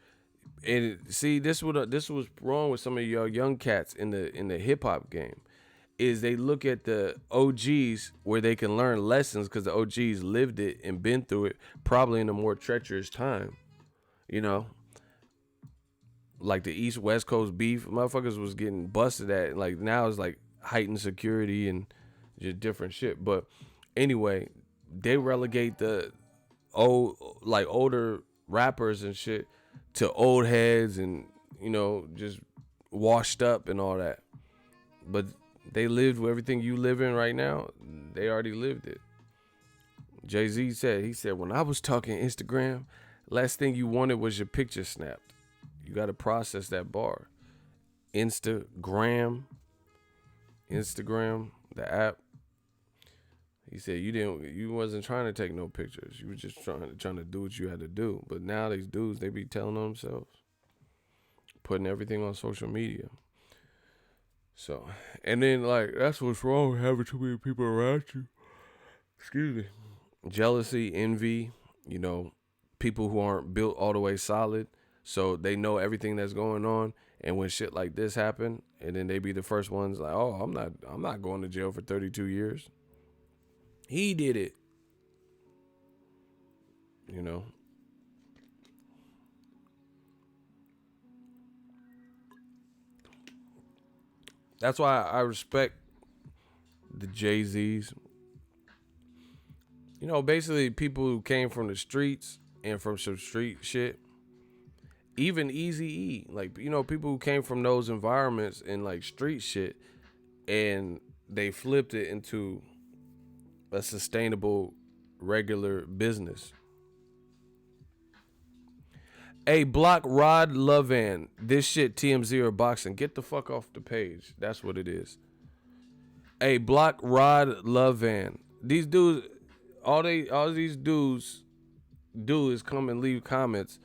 And see, this was wrong with some of y'all young cats in the hip hop game. Is they look at the OGs where they can learn lessons, because the OGs lived it and been through it, probably in a more treacherous time. You know? Like the East West Coast beef, motherfuckers was getting busted at. Like, now it's like heightened security and just different shit. But anyway, they relegate the older rappers and shit to old heads and, you know, just washed up and all that. But they lived with everything you live in right now. They already lived it. Jay-Z said, when I was talking Instagram, last thing you wanted was your picture snapped. You got to process that bar. Instagram, the app. He said you wasn't trying to take no pictures. You were just trying to do what you had to do. But now these dudes, they be telling on themselves, putting everything on social media. So, and then, like, that's what's wrong with having too many people around you. Excuse me. Jealousy, envy, you know, people who aren't built all the way solid. So they know everything that's going on, and when shit like this happen, and then they be the first ones like, "Oh, I'm not going to jail for 32 years. He did it." You know. That's why I respect the Jay-Z's. You know, basically people who came from the streets and from some street shit, even Easy E, like, people who came from those environments and like street shit, and they flipped it into a sustainable, regular business. Hey, block Rod Lovan. This shit TMZ or boxing. Get the fuck off the page. That's what it is. Hey, block Rod Lovan. These dudes, all these dudes do is come and leave comments.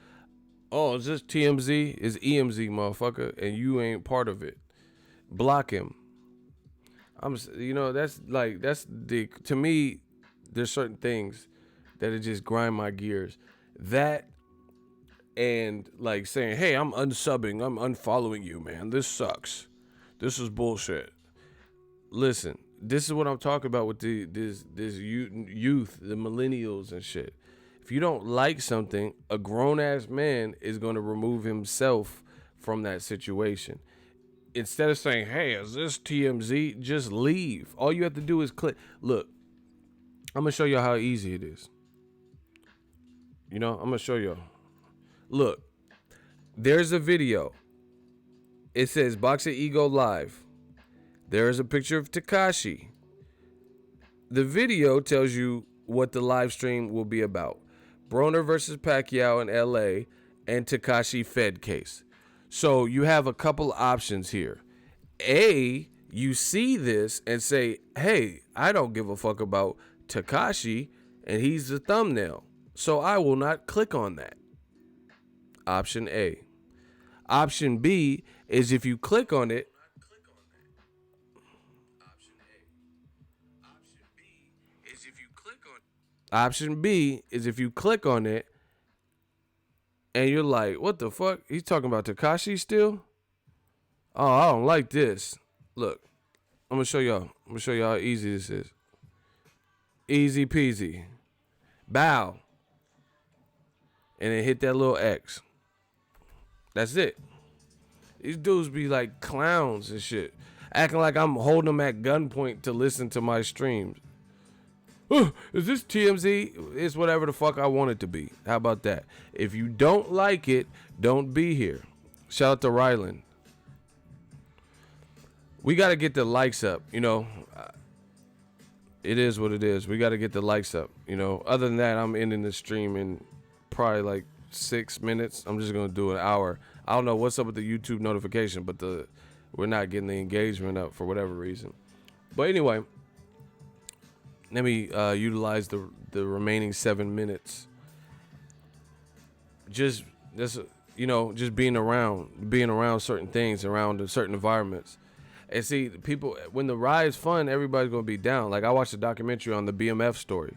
Oh, is this TMZ? It's EMZ, motherfucker, and you ain't part of it. Block him. That's to me, there's certain things that it just grind my gears. That and like saying, hey, I'm unsubbing, I'm unfollowing you, man. This sucks. This is bullshit. Listen, this is what I'm talking about with this youth, the millennials and shit. If you don't like something, a grown-ass man is going to remove himself from that situation. Instead of saying, hey, is this TMZ? Just leave. All you have to do is click. Look, I'm going to show y'all how easy it is. I'm going to show y'all. Look, there's a video. It says Boxingego Live. There is a picture of Takashi. The video tells you what the live stream will be about. Broner versus Pacquiao in LA and Takashi Fed case. So you have a couple options here. A, you see this and say, hey, I don't give a fuck about Takashi and he's the thumbnail. So I will not click on that. Option A. Option B is if you click on it. Option B is if you click on it and you're like, what the fuck? He's talking about Takashi still? Oh, I don't like this. Look, I'm gonna show y'all. How easy this is. Easy peasy. Bow. And then hit that little X. That's it. These dudes be like clowns and shit. Acting like I'm holding them at gunpoint to listen to my streams. Is this TMZ? It's whatever the fuck I want it to be. How about that? If you don't like it, don't be here. Shout out to Ryland. We got to get the likes up, It is what it is. We got to get the likes up, Other than that, I'm ending the stream in probably like 6 minutes. I'm just going to do an hour. I don't know what's up with the YouTube notification, but we're not getting the engagement up for whatever reason. But anyway, let me utilize the remaining 7 minutes. Just being around certain things, around certain environments. And see, people, when the ride's fun, everybody's gonna be down. Like, I watched a documentary on the BMF story.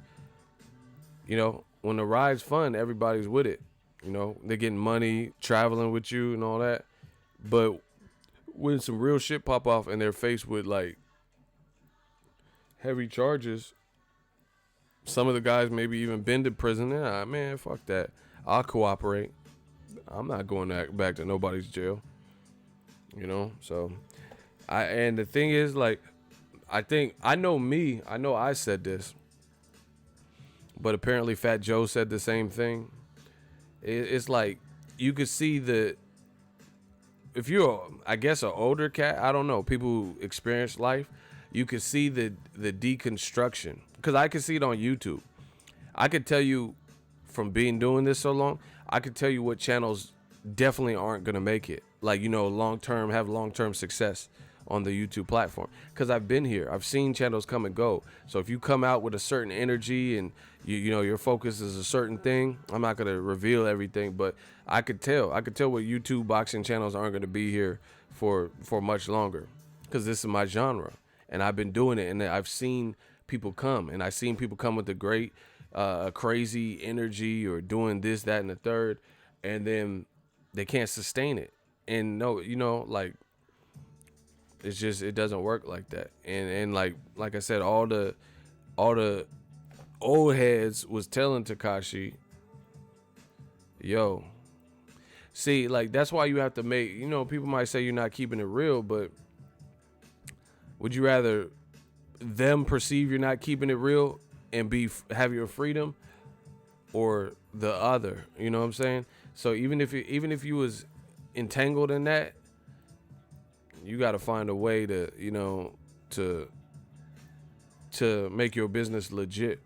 When the ride's fun, everybody's with it. They're getting money, traveling with you and all that. But when some real shit pop off and they're faced with like heavy charges, some of the guys maybe even been to prison. Man, fuck that. I'll cooperate. I'm not going back to nobody's jail. So and the thing is, like, I know I said this, but apparently Fat Joe said the same thing. It's like you could see if you're, I guess, an older cat, I don't know, people who experience life, you could see the deconstruction. Because I could see it on YouTube. I could tell you from doing this so long, I could tell you what channels definitely aren't going to make it. Like, have long-term success on the YouTube platform. Because I've been here. I've seen channels come and go. So if you come out with a certain energy and your focus is a certain thing, I'm not going to reveal everything, but I could tell what YouTube boxing channels aren't going to be here for much longer. Because this is my genre. And I've been doing it, and I've seen people come, and I've seen people come with a great, crazy energy or doing this, that, and the third, and then they can't sustain it. And like, it's just, it doesn't work like that. And like I said, all the old heads was telling Takashi, yo, see, like, that's why you have to make, people might say you're not keeping it real, but would you rather them perceive you're not keeping it real and have your freedom, or the other? You know what I'm saying? So even if you was entangled in that, you got to find a way to, you know, to make your business legit.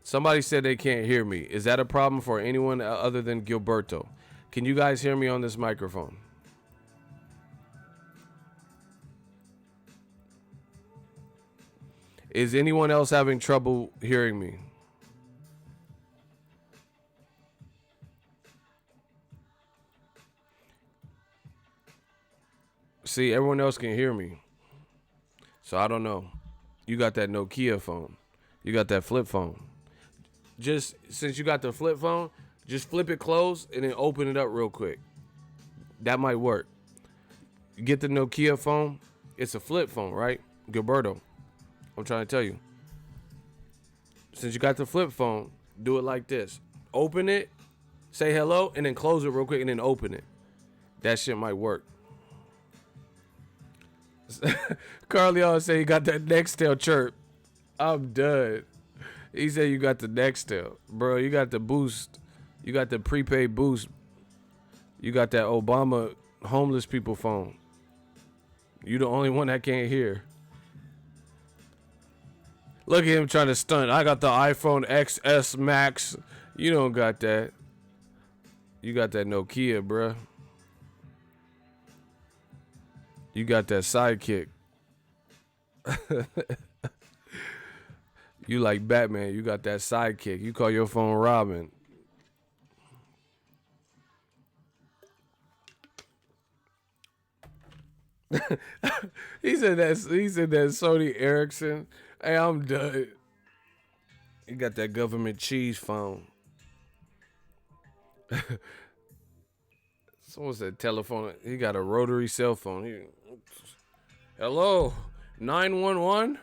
Somebody said they can't hear me. Is that a problem for anyone other than Gilberto? Can you guys hear me on this microphone? Is anyone else having trouble hearing me? See, everyone else can hear me. So I don't know. You got that Nokia phone. You got that flip phone. Just since you got the flip phone, just flip it closed and then open it up real quick. That might work. You get the Nokia phone. It's a flip phone, right? Gilberto, I'm trying to tell you. Since you got the flip phone, do it like this. Open it, say hello, and then close it real quick and then open it. That shit might work. Carly always say he got that Nextel chirp. I'm done. He said you got the Nextel. Bro, you got the boost. You got the prepaid boost. You got that Obama homeless people phone. You the only one that can't hear. Look at him trying to stunt. I got the iPhone XS Max. You don't got that. You got that Nokia, bruh. You got that sidekick. You like Batman. You got that sidekick. You call your phone Robin. He said that Sony Ericsson. Hey, I'm done. You got that government cheese phone. Someone said telephone. He got a rotary cell phone. Hello, 911.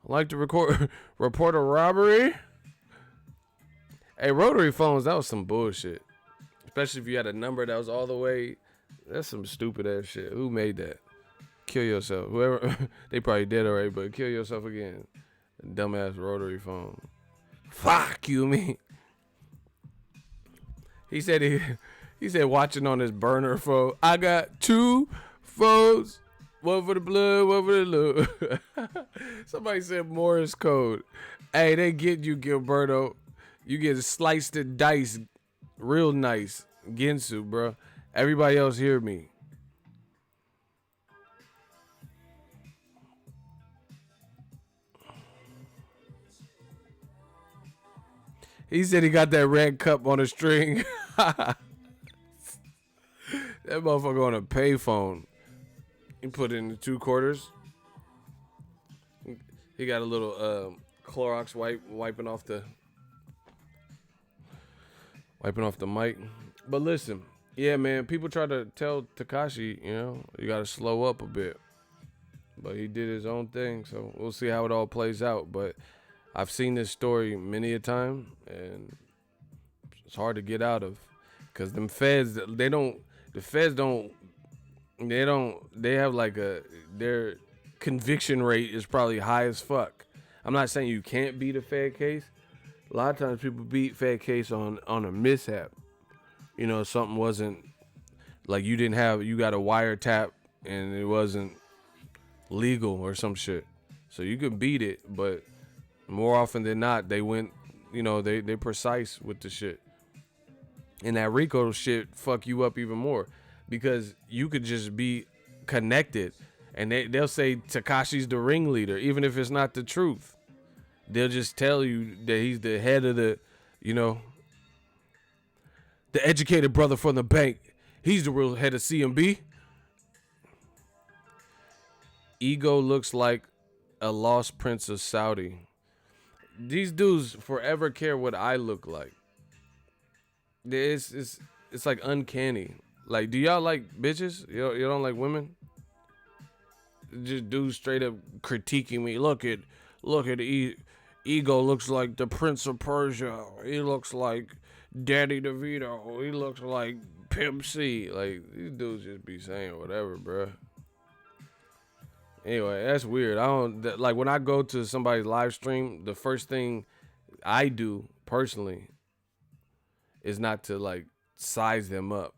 I'd like to report a robbery. Hey, rotary phones, that was some bullshit. Especially if you had a number that was all the way. That's some stupid ass shit. Who made that? Kill yourself. Whoever, they probably dead already, but kill yourself again. Dumbass rotary phone. Fuck you, me. He said watching on his burner phone. I got 2 phones. One for the blood, one for the lube. Somebody said Morse code. Hey, they get you, Gilberto. You get sliced and diced real nice. Ginsu, bro. Everybody else hear me. He said he got that red cup on a string. That motherfucker on a payphone. He put it in the 2 quarters. He got a little Clorox wiping off the mic. But listen, yeah, man, people try to tell Takashi, you know, you got to slow up a bit. But he did his own thing, so we'll see how it all plays out. But I've seen this story many a time, and it's hard to get out of. Because them feds, they have like their conviction rate is probably high as fuck. I'm not saying you can't beat a Fed case. A lot of times people beat Fed case on a mishap. You know, something wasn't, like you got a wiretap and it wasn't legal or some shit. So you could beat it, but more often than not, they went, you know, they're precise with the shit. And that RICO shit fuck you up even more. Because you could just be connected and they'll say Takashi's the ringleader, even if it's not the truth. They'll just tell you that he's the head of the, you know, the educated brother from the bank. He's the real head of CMB. Ego looks like a lost prince of Saudi. These dudes forever care what I look like. It's like uncanny. Like, do y'all like bitches? You don't like women? Just dudes straight up critiquing me. Look at Ego looks like the Prince of Persia. He looks like Daddy DeVito. He looks like Pimp C. Like, these dudes just be saying whatever, bruh. Anyway, that's weird. Like when I go to somebody's live stream, the first thing I do personally is not to like size them up.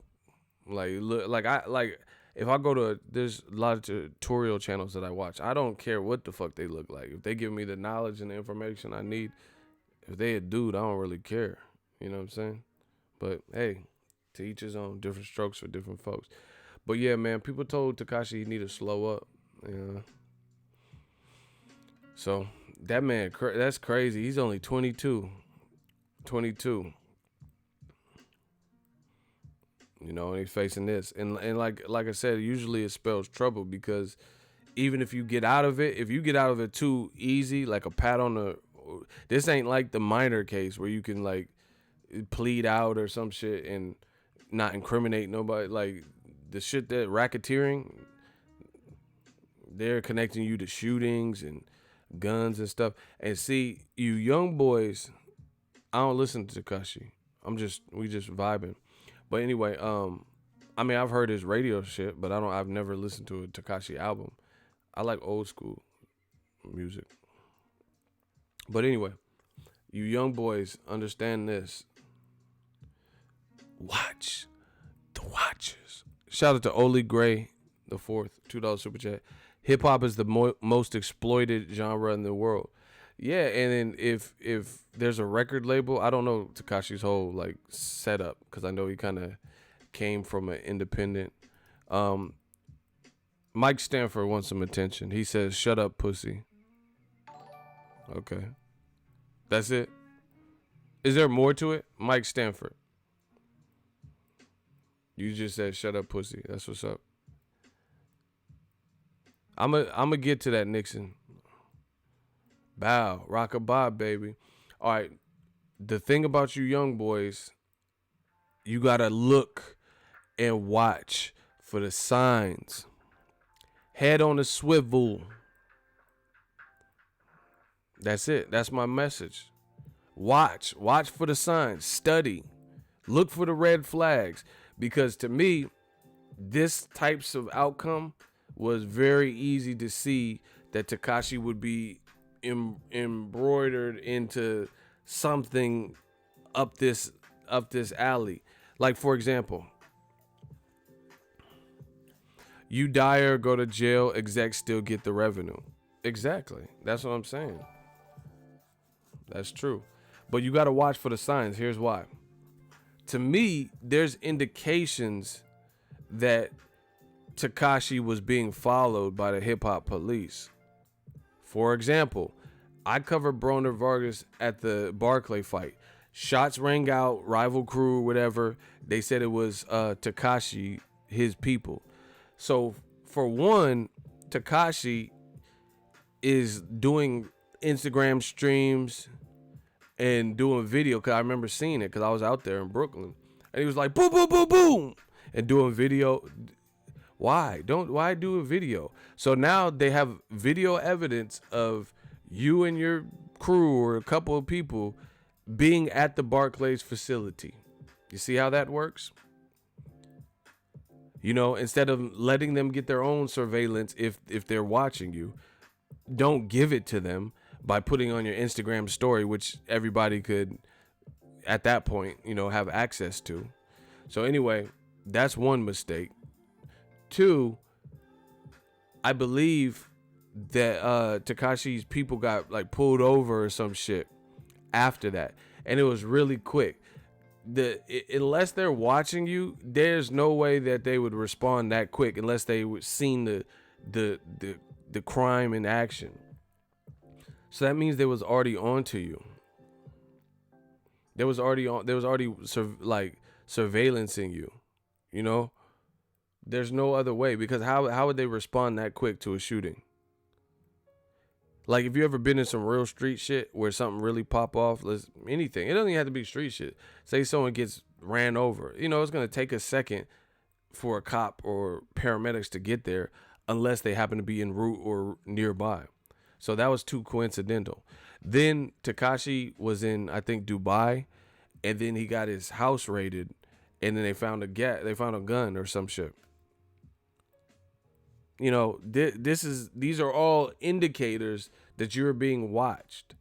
Like look, like if I go to, there's a lot of tutorial channels that I watch. I don't care what the fuck they look like. If they give me the knowledge and the information I need, if they a dude, I don't really care. You know what I'm saying? But hey, to each his own. Different strokes for different folks. But yeah, man, people told Takashi he need to slow up. Yeah. So that man, that's crazy. He's only 22. 22. You know, and he's facing this. And like I said, usually it spells trouble, because even if you get out of it, if you get out of it too easy, like a pat on the, this ain't like the minor case where you can like plead out or some shit and not incriminate nobody. Like the shit that racketeering, they're connecting you to shootings and guns and stuff. And see, you young boys, I don't listen to Takashi. We just vibing. But anyway, I mean, I've heard his radio shit, but I've never listened to a Takashi album. I like old school music. But anyway, you young boys, understand this. Watch the watchers. Shout out to Oli Gray, the fourth, $2 super chat. Hip hop is the most exploited genre in the world. Yeah, and then if there's a record label, I don't know Takashi's whole like setup, because I know he kind of came from an independent. Mike Stanford wants some attention. He says, "Shut up, pussy." Okay, that's it. Is there more to it, Mike Stanford? You just said, "Shut up, pussy." That's what's up. I'm a get to that, Nixon. Bow, rock-a-bye, baby. All right, the thing about you young boys, you gotta look and watch for the signs. Head on a swivel. That's it. That's my message. Watch for the signs. Study. Look for the red flags, because to me, this types of outcome was very easy to see that Takashi would be embroidered into something up this alley. Like, for example, you die or go to jail, execs still get the revenue. Exactly. That's what I'm saying. That's true. But you got to watch for the signs. Here's why. To me, there's indications that Takashi was being followed by the hip hop police. For example, I covered Broner Vargas at the Barclay fight. Shots rang out, rival crew, whatever. They said it was Takashi, his people. So for one, Takashi is doing Instagram streams and doing video, because I remember seeing it because I was out there in Brooklyn. And he was like, boom, boom, boom, boom, and doing video. Why do a video? So now they have video evidence of you and your crew or a couple of people being at the Barclays facility. You see how that works? You know, instead of letting them get their own surveillance, if they're watching you, don't give it to them by putting on your Instagram story, which everybody could at that point, you know, have access to. So anyway, that's one mistake. Two, I believe that Takashi's people got like pulled over or some shit after that, and it was really quick. Unless they're watching you, there's no way that they would respond that quick unless they would seen the crime in action. So that means they was already onto you. They was already surveillancing you. You know, there's no other way, because how would they respond that quick to a shooting? Like, if you ever been in some real street shit where something really pop off, anything. It doesn't even have to be street shit. Say someone gets ran over. You know, it's going to take a second for a cop or paramedics to get there unless they happen to be en route or nearby. So that was too coincidental. Then Takashi was in, I think, Dubai, and then he got his house raided, and then they found a gun or some shit. You know, these are all indicators that you're being watched.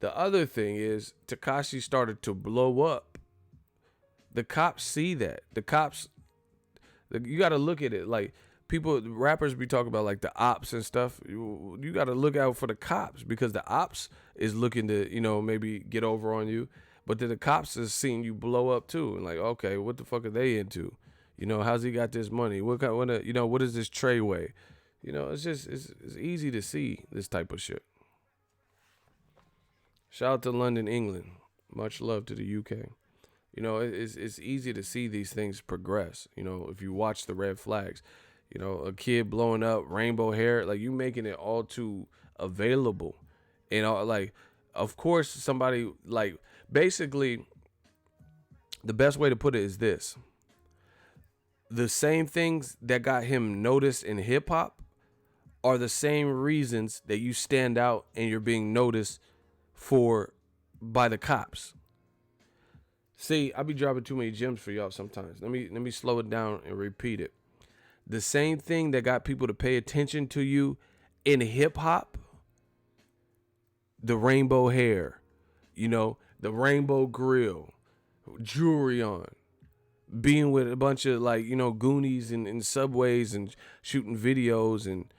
The other thing is Takashi started to blow up The cops see that. The cops, you got to look at it like rappers be talking about like the ops and stuff. You got to look out for the cops because the ops is looking to, maybe get over on you. But then the cops is seeing you blow up too. And like, okay, what the fuck are they into? How's he got this money? What is this Treyway? It's easy to see this type of shit. Shout out to London, England. Much love to the UK. It's easy to see these things progress. If you watch the red flags, a kid blowing up, rainbow hair, like you making it all too available. Like, of course, somebody like basically the best way to put it is this. The same things that got him noticed in hip hop are the same reasons that you stand out and you're being noticed by the cops. See, I be dropping too many gems for y'all sometimes. Let me slow it down and repeat it. The same thing that got people to pay attention to you in hip hop, the rainbow hair, the rainbow grill, jewelry on, being with a bunch of goonies and subways and shooting videos and,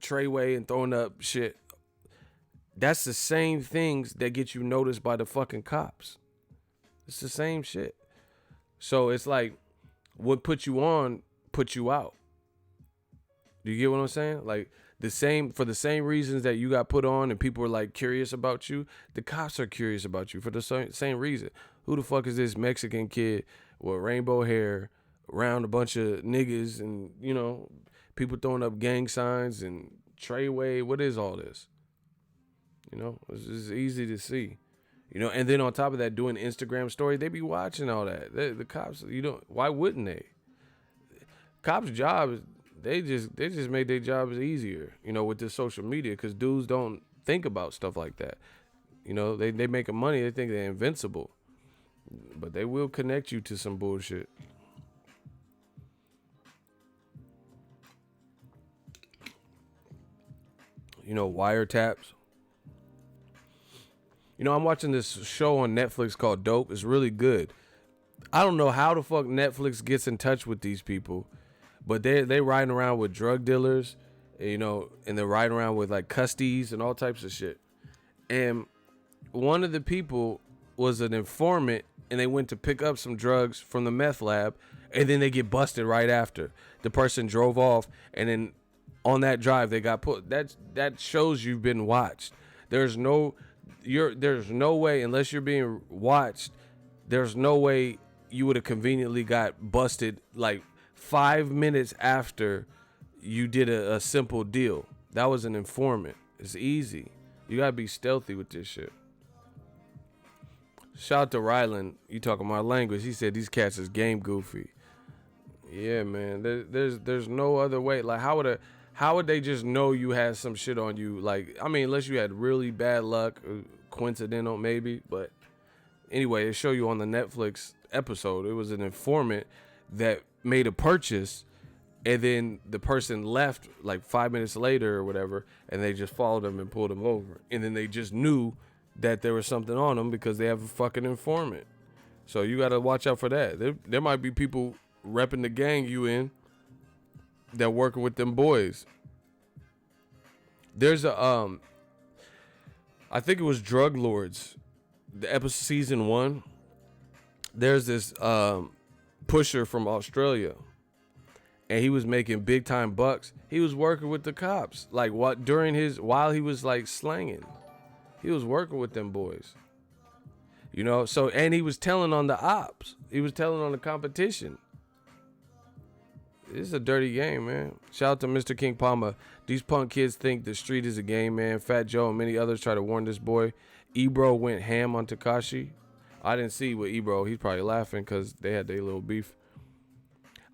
Treyway and throwing up shit. That's the same things that get you noticed by the fucking cops. It's the same shit. So it's like what put you on, put you out. Do you get what I'm saying? Like for the same reasons that you got put on and people were like curious about you, the cops are curious about you for the same reason. Who the fuck is this Mexican kid with rainbow hair around a bunch of niggas and, people throwing up gang signs and Treyway? What is all this? It's easy to see. And then on top of that, doing Instagram story, they be watching all that. The cops, why wouldn't they? Cops' jobs, they just made their jobs easier, with this social media, because dudes don't think about stuff like that. They making money, they think they're invincible. But they will connect you to some bullshit. Wiretaps. I'm watching this show on Netflix called Dope. It's really good. I don't know how the fuck Netflix gets in touch with these people, but they riding around with drug dealers, and they're riding around with like custies and all types of shit. And one of the people was an informant, and they went to pick up some drugs from the meth lab, and then they get busted right after. The person drove off, and then on that drive they got put. That shows you've been watched. There's no way, unless you're being watched, there's no way you would have conveniently got busted like 5 minutes after you did a simple deal. That was an informant. It's easy. You gotta be stealthy with this shit. Shout out to Ryland. You talking my language. He said these cats is game goofy. Yeah, man. There's no other way. Like, how would they just know you had some shit on you? Like, I mean, unless you had really bad luck, coincidental maybe. But anyway, it show you on the Netflix episode. It was an informant that made a purchase, and then the person left like 5 minutes later or whatever, and they just followed him and pulled him over. And then they just knew that there was something on them because they have a fucking informant. So you got to watch out for that. There might be people repping the gang you in that working with them boys. There's I think it was Drug Lords, the episode season 1. There's this pusher from Australia, and he was making big time bucks. He was working with the cops, like while he was like slanging. He was working with them boys. So, and he was telling on the ops. He was telling on the competition. This is a dirty game, man. Shout out to Mr. King Palma. These punk kids think the street is a game, man. Fat Joe and many others try to warn this boy. Ebro went ham on Takashi. I didn't see with Ebro. He's probably laughing because they had their little beef.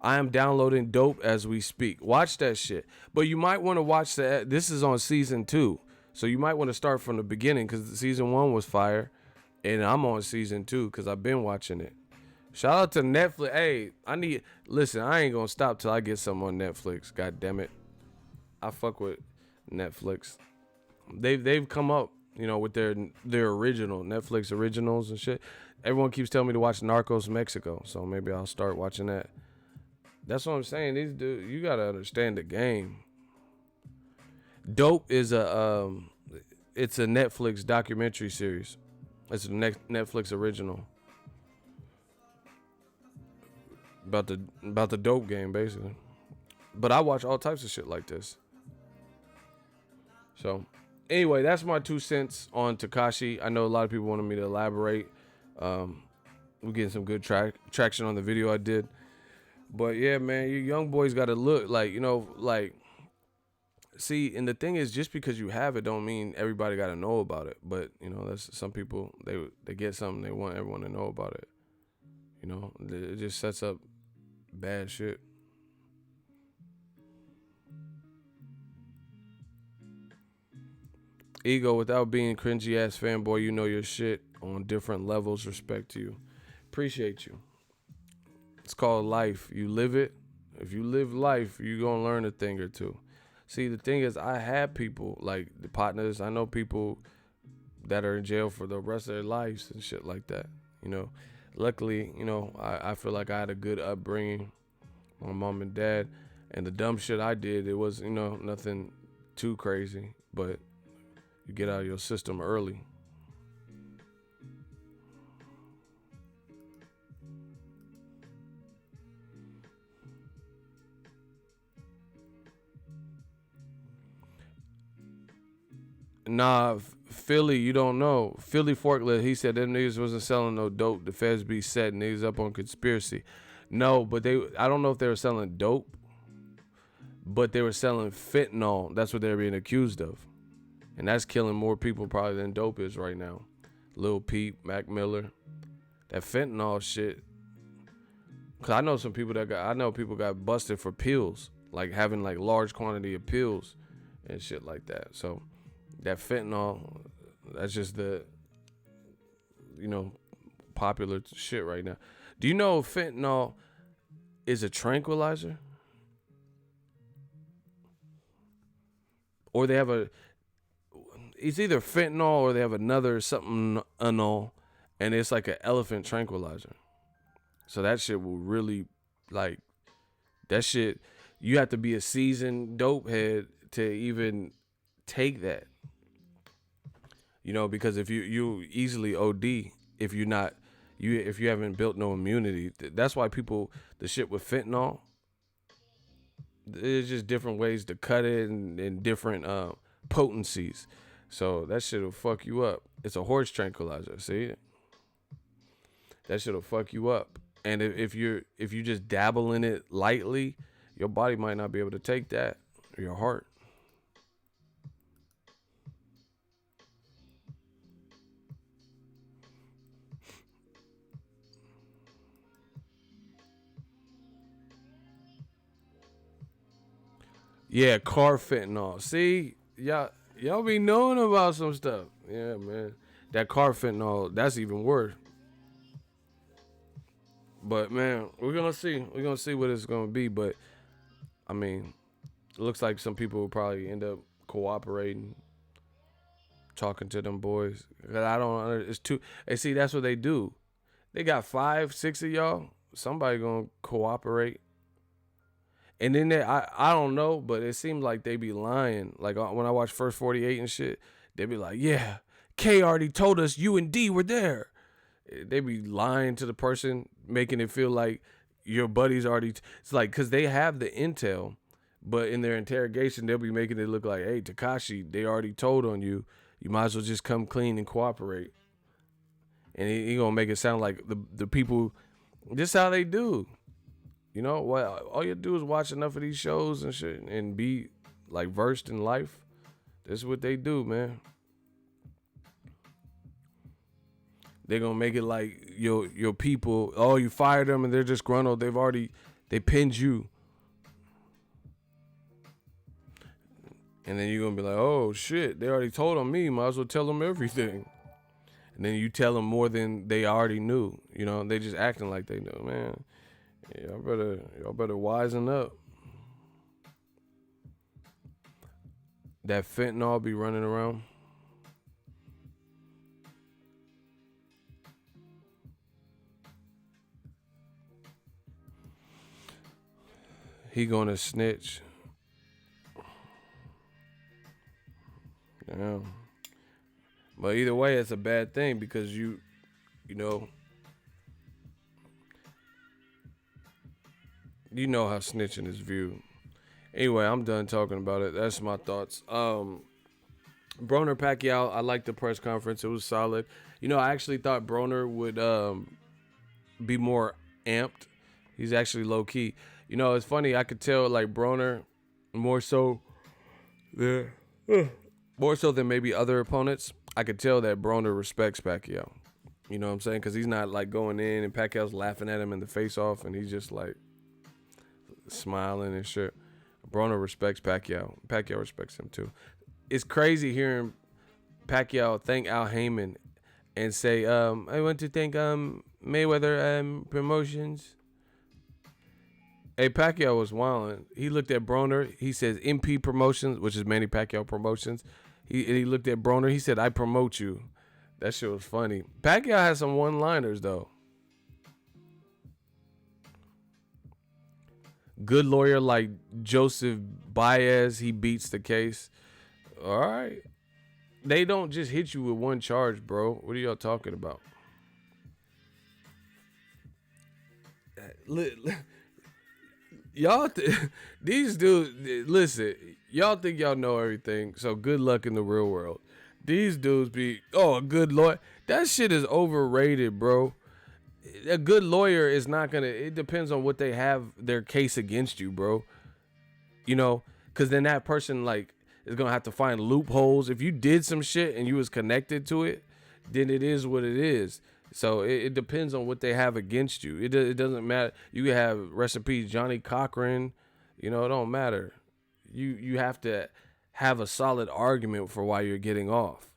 I am downloading Dope as we speak. Watch that shit. But you might want to watch that. This is on season 2. So you might want to start from the beginning because season 1 was fire. And I'm on season 2 because I've been watching it. Shout out to Netflix. Hey, listen, I ain't going to stop till I get something on Netflix. God damn it. I fuck with Netflix. They've come up you know, with their original Netflix originals and shit. Everyone keeps telling me to watch Narcos Mexico, so maybe I'll start watching that. That's what I'm saying. These dudes, you gotta understand the game. Dope is it's a Netflix documentary series. It's a Netflix original about the dope game, basically. But I watch all types of shit like this. So, anyway, that's my 2 cents on Tekashi. I know a lot of people wanted me to elaborate. We're getting some good traction on the video I did. But yeah, man, you young boys got to look like, you know, like, see, and the thing is, just because you have it don't mean everybody got to know about it. But, you know, that's some people, they get something, they want everyone to know about it. You know, it just sets up bad shit. Ego, without being cringy ass fanboy, you know your shit on different levels. Respect to you. Appreciate you. It's called life. You live it. If you live life, you're going to learn a thing or two. See, the thing is, I have people, like the partners, I know people that are in jail for the rest of their lives and shit like that. You know, luckily, you know, I feel like I had a good upbringing. My mom and dad, and the dumb shit I did, it was, you know, nothing too crazy, but you get out of your system early. Nah, Philly, you don't know. Philly Forklift, he said them niggas wasn't selling no dope. The feds be setting niggas up on conspiracy. No, but I don't know if they were selling dope, but they were selling fentanyl. That's what they're being accused of. And that's killing more people probably than dope is right now. Lil Peep, Mac Miller. That fentanyl shit. Cause I know people got busted for pills. Like having like large quantity of pills and shit like that. So that fentanyl, that's just the, you know, popular shit right now. Do you know fentanyl is a tranquilizer? Or they have it's either fentanyl or they have another something anol, and it's like an elephant tranquilizer. So that shit will really, like, that shit, you have to be a seasoned dope head to even take that. You know, because if you easily OD if if you haven't built no immunity. That's why the shit with fentanyl, there's just different ways to cut it and different potencies. So that shit will fuck you up. It's a horse tranquilizer. See, that shit will fuck you up. And if you just dabble in it lightly, your body might not be able to take that, or your heart. Yeah, car fentanyl. See, y'all be knowing about some stuff. Yeah, man. That car fentanyl, that's even worse. But man, we're gonna see. We're gonna see what it's gonna be. But I mean, it looks like some people will probably end up cooperating, talking to them boys. Cause I don't. It's too. Hey, see, that's what they do. They got 5, 6 of y'all. Somebody gonna cooperate. And then I don't know, but it seems like they be lying. Like when I watch First 48 and shit, they be like, yeah, K already told us you and D were there. They be lying to the person, making it feel like your buddies already. It's like, because they have the intel, but in their interrogation, they'll be making it look like, hey, Takashi, they already told on you. You might as well just come clean and cooperate. And he gonna make it sound like the people, this how they do. You know what? All you do is watch enough of these shows and shit and be like versed in life. This is what they do, man. They're gonna make it like your people, oh, you fired them and they're just gruntled. They pinned you. And then you're gonna be like, oh shit, they already told on me, might as well tell them everything. And then you tell them more than they already knew. You know, they just acting like they know, man. Y'all better wisen up. That fentanyl be running around. he gonna snitch. Yeah. But either way, it's a bad thing because you know how snitching is viewed. Anyway, I'm done talking about it. That's my thoughts. Broner Pacquiao, I liked the press conference. It was solid. I actually thought Broner would be more amped. He's actually low key. It's funny. I could tell like Broner more so than maybe other opponents. I could tell that Broner respects Pacquiao. You know what I'm saying? Because he's not like going in and Pacquiao's laughing at him in the face off and he's just like smiling and shit. Broner respects Pacquiao. Pacquiao respects him too. It's crazy hearing Pacquiao thank Al Heyman and say, I want to thank Mayweather Promotions. Hey, Pacquiao was wilding. He looked at Broner. He says MP Promotions, which is Manny Pacquiao Promotions. He looked at Broner. He said, I promote you. That shit was funny. Pacquiao has some one-liners, though. Good lawyer like Joseph Baez, he beats the case. All right. They don't just hit you with one charge, bro. What are y'all talking about? These dudes, listen, y'all think y'all know everything, so good luck in the real world. These dudes be, a good lawyer. That shit is overrated, bro. A good lawyer is not gonna, it depends on what they have their case against you, bro. Because then that person, like, is gonna have to find loopholes. If you did some shit and you was connected to it, then it is what it is. So it depends on what they have against you. It doesn't matter. You can have, rest in peace, Johnny Cochran. It don't matter. You have to have a solid argument for why you're getting off,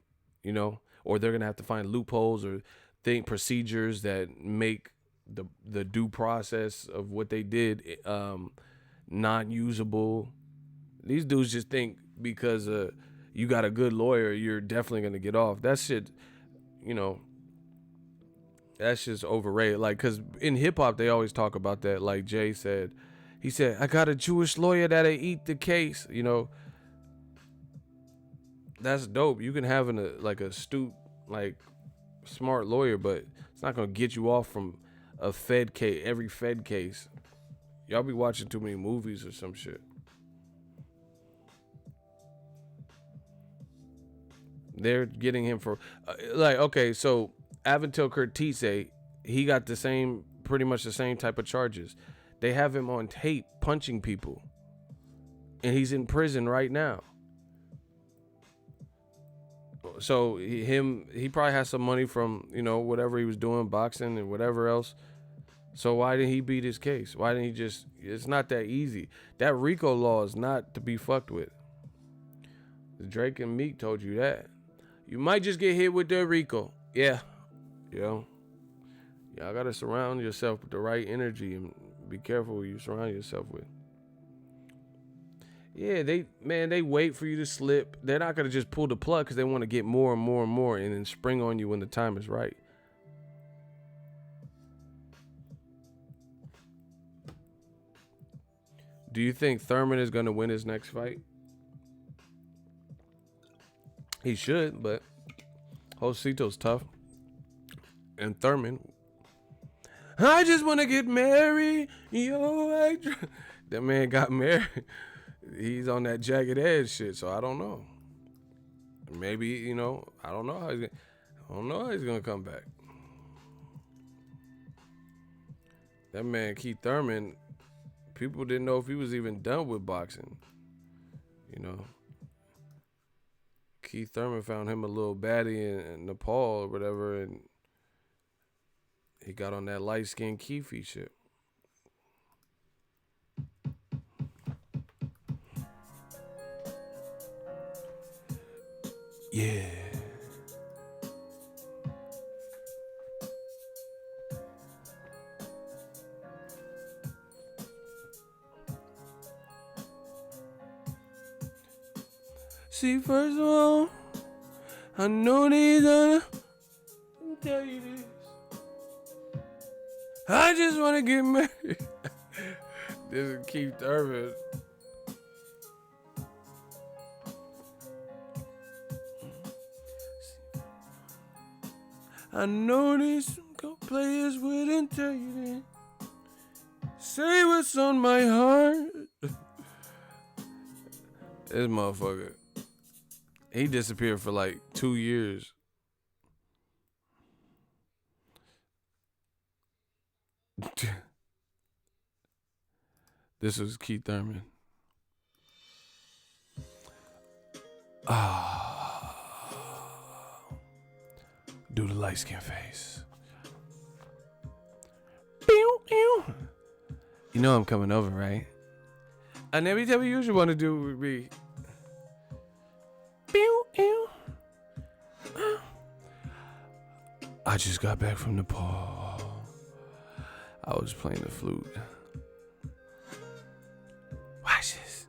or they're going to have to find loopholes or think procedures that make the due process of what they did non-usable. These dudes just think because you got a good lawyer, you're definitely going to get off. That shit, that's just overrated. Like, because in hip-hop, they always talk about that. Like Jay said, he said, I got a Jewish lawyer that'll eat the case. That's dope. You can have an astute, smart lawyer, but it's not going to get you off from a Fed case, every Fed case. Y'all be watching too many movies or some shit. They're getting him for, okay, so Aventil Curtise, he got pretty much the same type of charges. They have him on tape punching people, and he's in prison right now. So he probably has some money from whatever he was doing, boxing and whatever else. So why didn't he beat his case? Why didn't he just? It's not that easy. That RICO law is not to be fucked with. Drake and Meek told you that. You might just get hit with the RICO. Yeah. Y'all gotta surround yourself with the right energy and be careful who you surround yourself with. Yeah, they wait for you to slip. They're not gonna just pull the plug because they want to get more and more and more and then spring on you when the time is right. Do you think Thurman is gonna win his next fight? He should, but Josito's tough. And Thurman, I just want to get married. That man got married. He's on that jagged edge shit, so I don't know. Maybe, I don't know how he's gonna come back. That man Keith Thurman, people didn't know if he was even done with boxing. Keith Thurman found him a little baddie in Nepal or whatever, and he got on that light-skinned Keefe shit. Yeah. See, first of all, I know these other. Let me tell you this. I just want to get married. This is Keith Urban. I know these players wouldn't tell you that. Say what's on my heart. This motherfucker. He disappeared for like 2 years. This was Keith Thurman. Do the light skin face. You know I'm coming over, right? And every time you want to do with me. I just got back from Nepal. I was playing the flute. Watch this.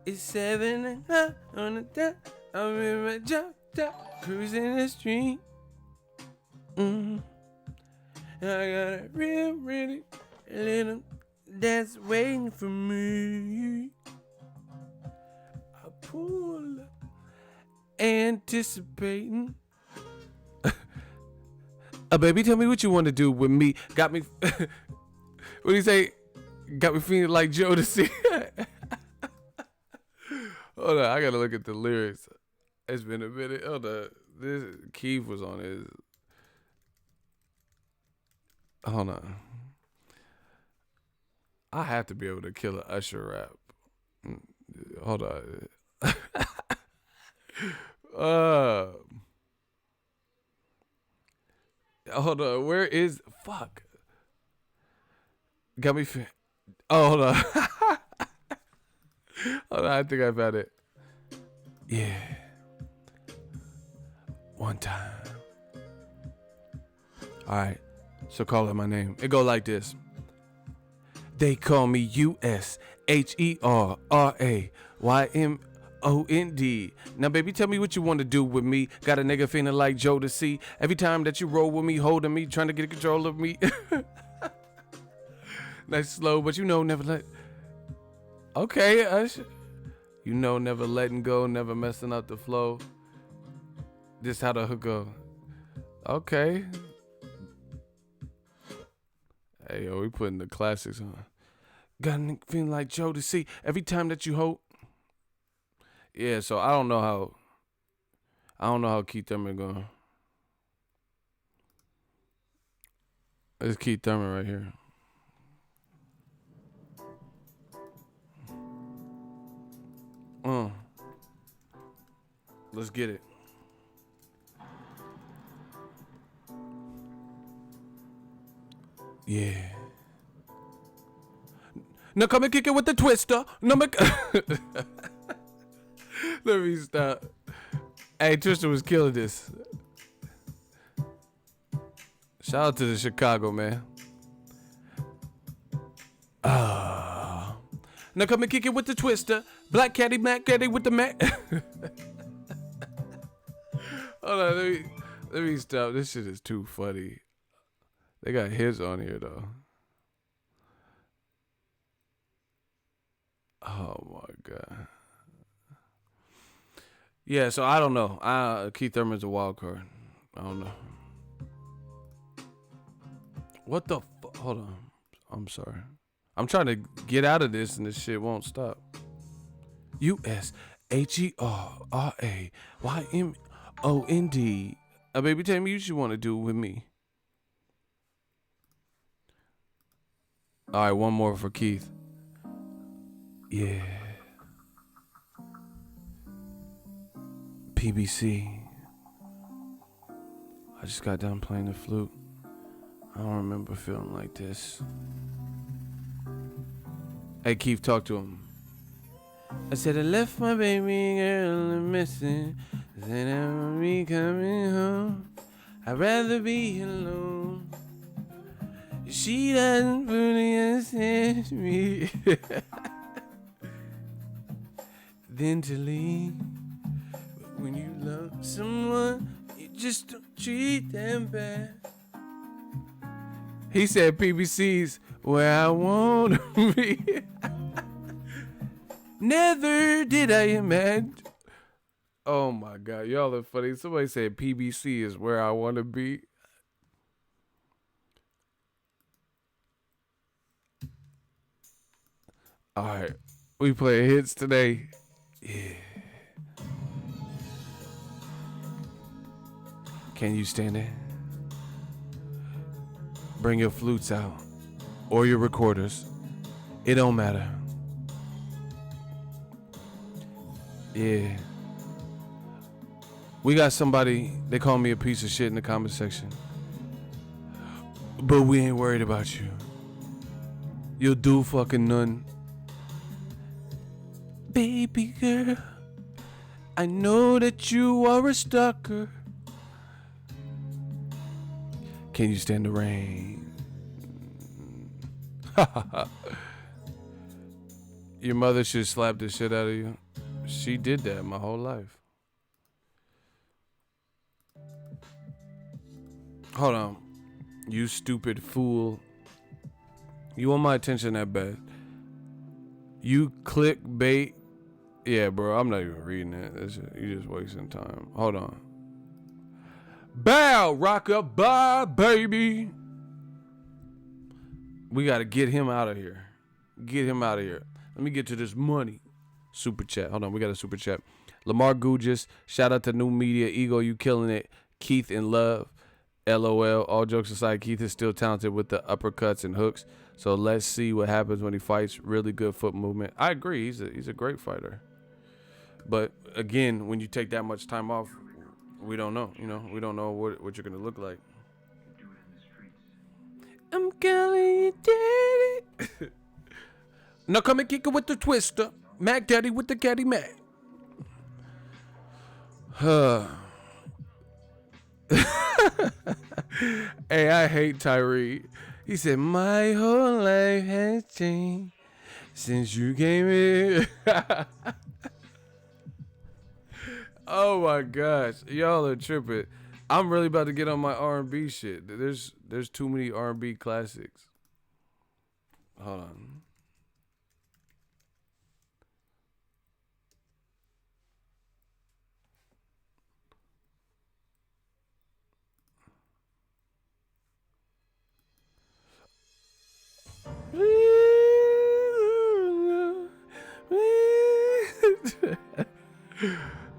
It's 7 o'clock on the dot. I'm in my drop top, cruising the street. I got a real pretty little that's waiting for me. I pull up, anticipating. Baby, tell me what you want to do with me. Got me. What do you say? Got me feeling like Joe to see. Hold on, I gotta look at the lyrics. It's been a minute. Hold on, this Keith was on his. Hold on. I have to be able to kill an Usher rap. Hold on. Hold on. Where is fuck? Got me. Oh, hold on. Hold on. I think I found it. Yeah. One time. All right. So call it my name. It go like this. They call me USHERRAYMOND. Now, baby, tell me what you want to do with me. Got a nigga feeling like Joe to see. Every time that you roll with me, holding me, trying to get control of me. Nice slow, but you know, never let. Okay, you know, never letting go, never messing up the flow. This how the hook go. Okay. Hey, yo, we putting the classics on. Got a nigga feeling like Joe to see. Every time that you hope. Yeah, so I don't know how Keith Thurman going. It's Keith Thurman right here. Let's get it. Yeah. Now come and kick it with the twister. No, let me stop. Hey, Twister was killing this. Shout out to the Chicago, man. Now come and kick it with the twister. Black Caddy, Mac Caddy with the Mac. Hold on, let me stop. This shit is too funny. They got hits on here though. Oh my god. Yeah, so I don't know. Keith Thurman's a wild card. I don't know. What the fuck? Hold on. I'm sorry. I'm trying to get out of this and this shit won't stop. USHERRAYMOND. Baby, tell me what you want to do with me. All right, one more for Keith. Yeah. PBC. I just got done playing the flute. I don't remember feeling like this. Hey, Keith, talk to him. I said I left my baby girl missing. Said I'm be coming home. I'd rather be alone. She doesn't fully understand me. Then to leave. But when you love someone, you just don't treat them bad. He said PBC's where I want to be. Never did I imagine. Oh my God, y'all are funny. Somebody said PBC is where I want to be. All right, we play hits today. Yeah. Can you stand it? Bring your flutes out or your recorders. It don't matter. Yeah. We got somebody, they call me a piece of shit in the comment section. But we ain't worried about you. You'll do fucking none. Baby girl, I know that you are a stalker. Can you stand the rain? Your mother should slap the shit out of you. She did that my whole life. Hold on. You stupid fool. You want my attention that bad? You clickbait. Yeah, bro, I'm not even reading it. You just wasting time. Hold on. Bow, rock-a-bye, baby. We got to get him out of here. Get him out of here. Let me get to this money. Super chat. Hold on, we got a super chat. Lamar Gugis, shout out to New Media. Ego, you killing it. Keith in love. LOL. All jokes aside, Keith is still talented with the uppercuts and hooks. So let's see what happens when he fights. Really good foot movement. I agree. He's a great fighter. But again, when you take that much time off, we don't know. You know, we don't know what you're gonna look like. I'm calling you daddy. Now come and kick it with the twister. Mac Daddy with the caddy Mac. Hey, I hate Tyree. He said, my whole life has changed since you came in. Oh my gosh. Y'all are tripping. I'm really about to get on my R&B shit. There's too many R&B classics. Hold on.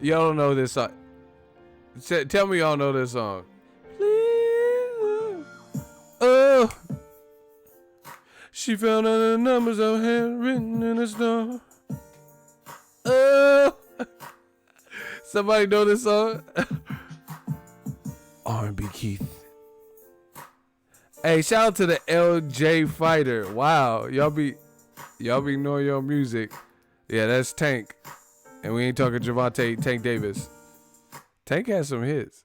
Y'all don't know this song. Tell me y'all know this song. Oh, she found all the numbers I had written in the snow. Oh, somebody know this song? R&B Keith. Hey, shout out to the LJ Fighter. Wow, y'all be knowing your music. Yeah, that's Tank. And we ain't talking Javante Tank Davis. Tank has some hits.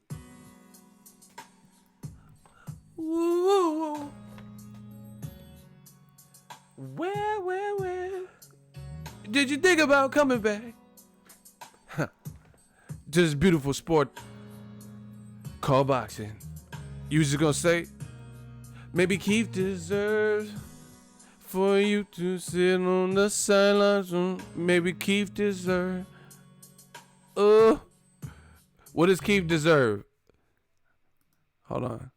Ooh. Where did you think about coming back? Just beautiful sport called boxing. You just gonna say, maybe Keith deserves for you to sit on the sidelines. Maybe Keith deserves. What does Keith deserve? Hold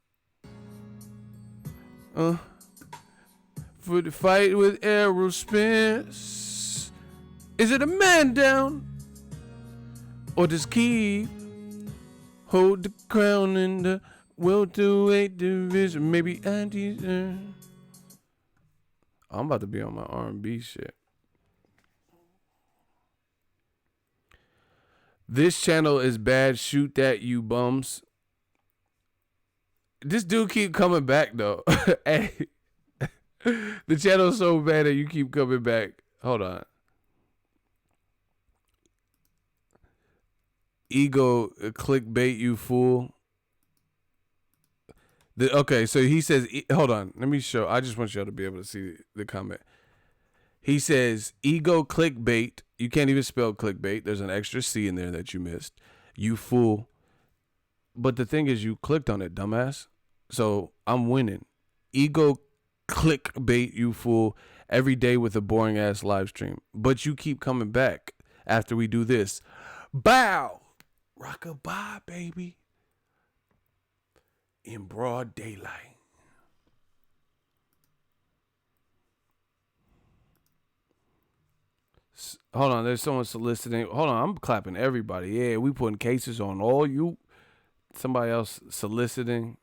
on. For the fight with Errol Spence. Is it a man down? Or does Keith hold the crown in the welterweight division? Maybe I deserve. I'm about to be on my R&B shit. This channel is bad. Shoot that, you bums. This dude keep coming back though. Hey, the channel's so bad that you keep coming back. Hold on. Ego clickbait, you fool. Okay, so he says, hold on. Let me show. I just want y'all to be able to see the comment. He says, ego clickbait. You can't even spell clickbait. There's an extra C in there that you missed. You fool. But the thing is, you clicked on it, dumbass. So I'm winning. Ego clickbait you fool every day with a boring ass live stream. But you keep coming back after we do this. Bow! Rock-a-bye, baby. In broad daylight. Hold on, there's someone soliciting. Hold on, I'm clapping everybody. Yeah, we putting cases on all you. Somebody else soliciting.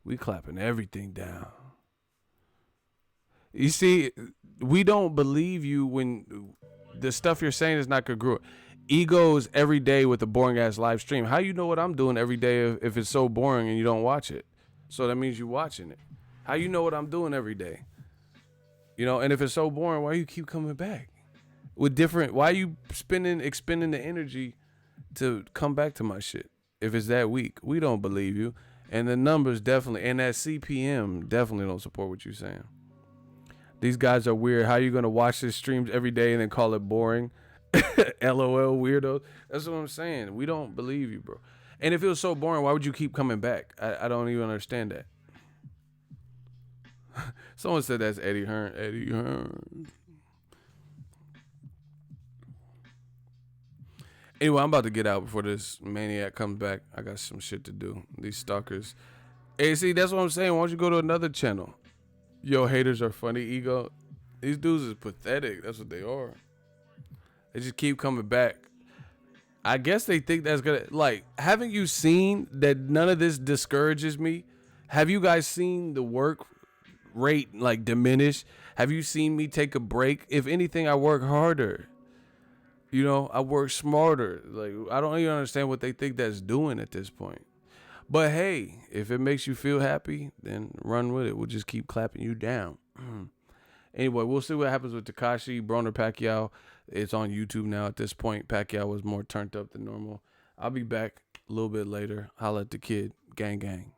We clapping everything down. You see, we don't believe you when the stuff you're saying is not congruent. Egos every day with a boring ass live stream. How you know what I'm doing every day if it's so boring and you don't watch it? So that means you watching it. How you know what I'm doing every day? You know, and if it's so boring, why you keep coming back? With different, why you expending the energy to come back to my shit? If it's that weak, we don't believe you. And the numbers definitely, and that CPM definitely don't support what you're saying. These guys are weird. How you gonna watch this streams every day and then call it boring? LOL, weirdo. That's what I'm saying. We don't believe you, bro. And if it was so boring, why would you keep coming back? I don't even understand that. Someone said that's Eddie Hearn. Eddie Hearn. Anyway, I'm about to get out before this maniac comes back. I got some shit to do. These stalkers. Hey, see, that's what I'm saying. Why don't you go to another channel? Yo, haters are funny, Ego. These dudes is pathetic. That's what they are. They just keep coming back. I guess they think that's gonna, like, haven't you seen that none of this discourages me? Have you guys seen the work rate, like, diminish? Have you seen me take a break? If anything, I work harder. You know, I work smarter. Like, I don't even understand what they think that's doing at this point. But hey, if it makes you feel happy, then run with it. We'll just keep clapping you down. Anyway, we'll see what happens with Takashi, Broner Pacquiao. It's on YouTube now at this point. Pacquiao was more turned up than normal. I'll be back a little bit later. Holla at the kid. Gang, gang.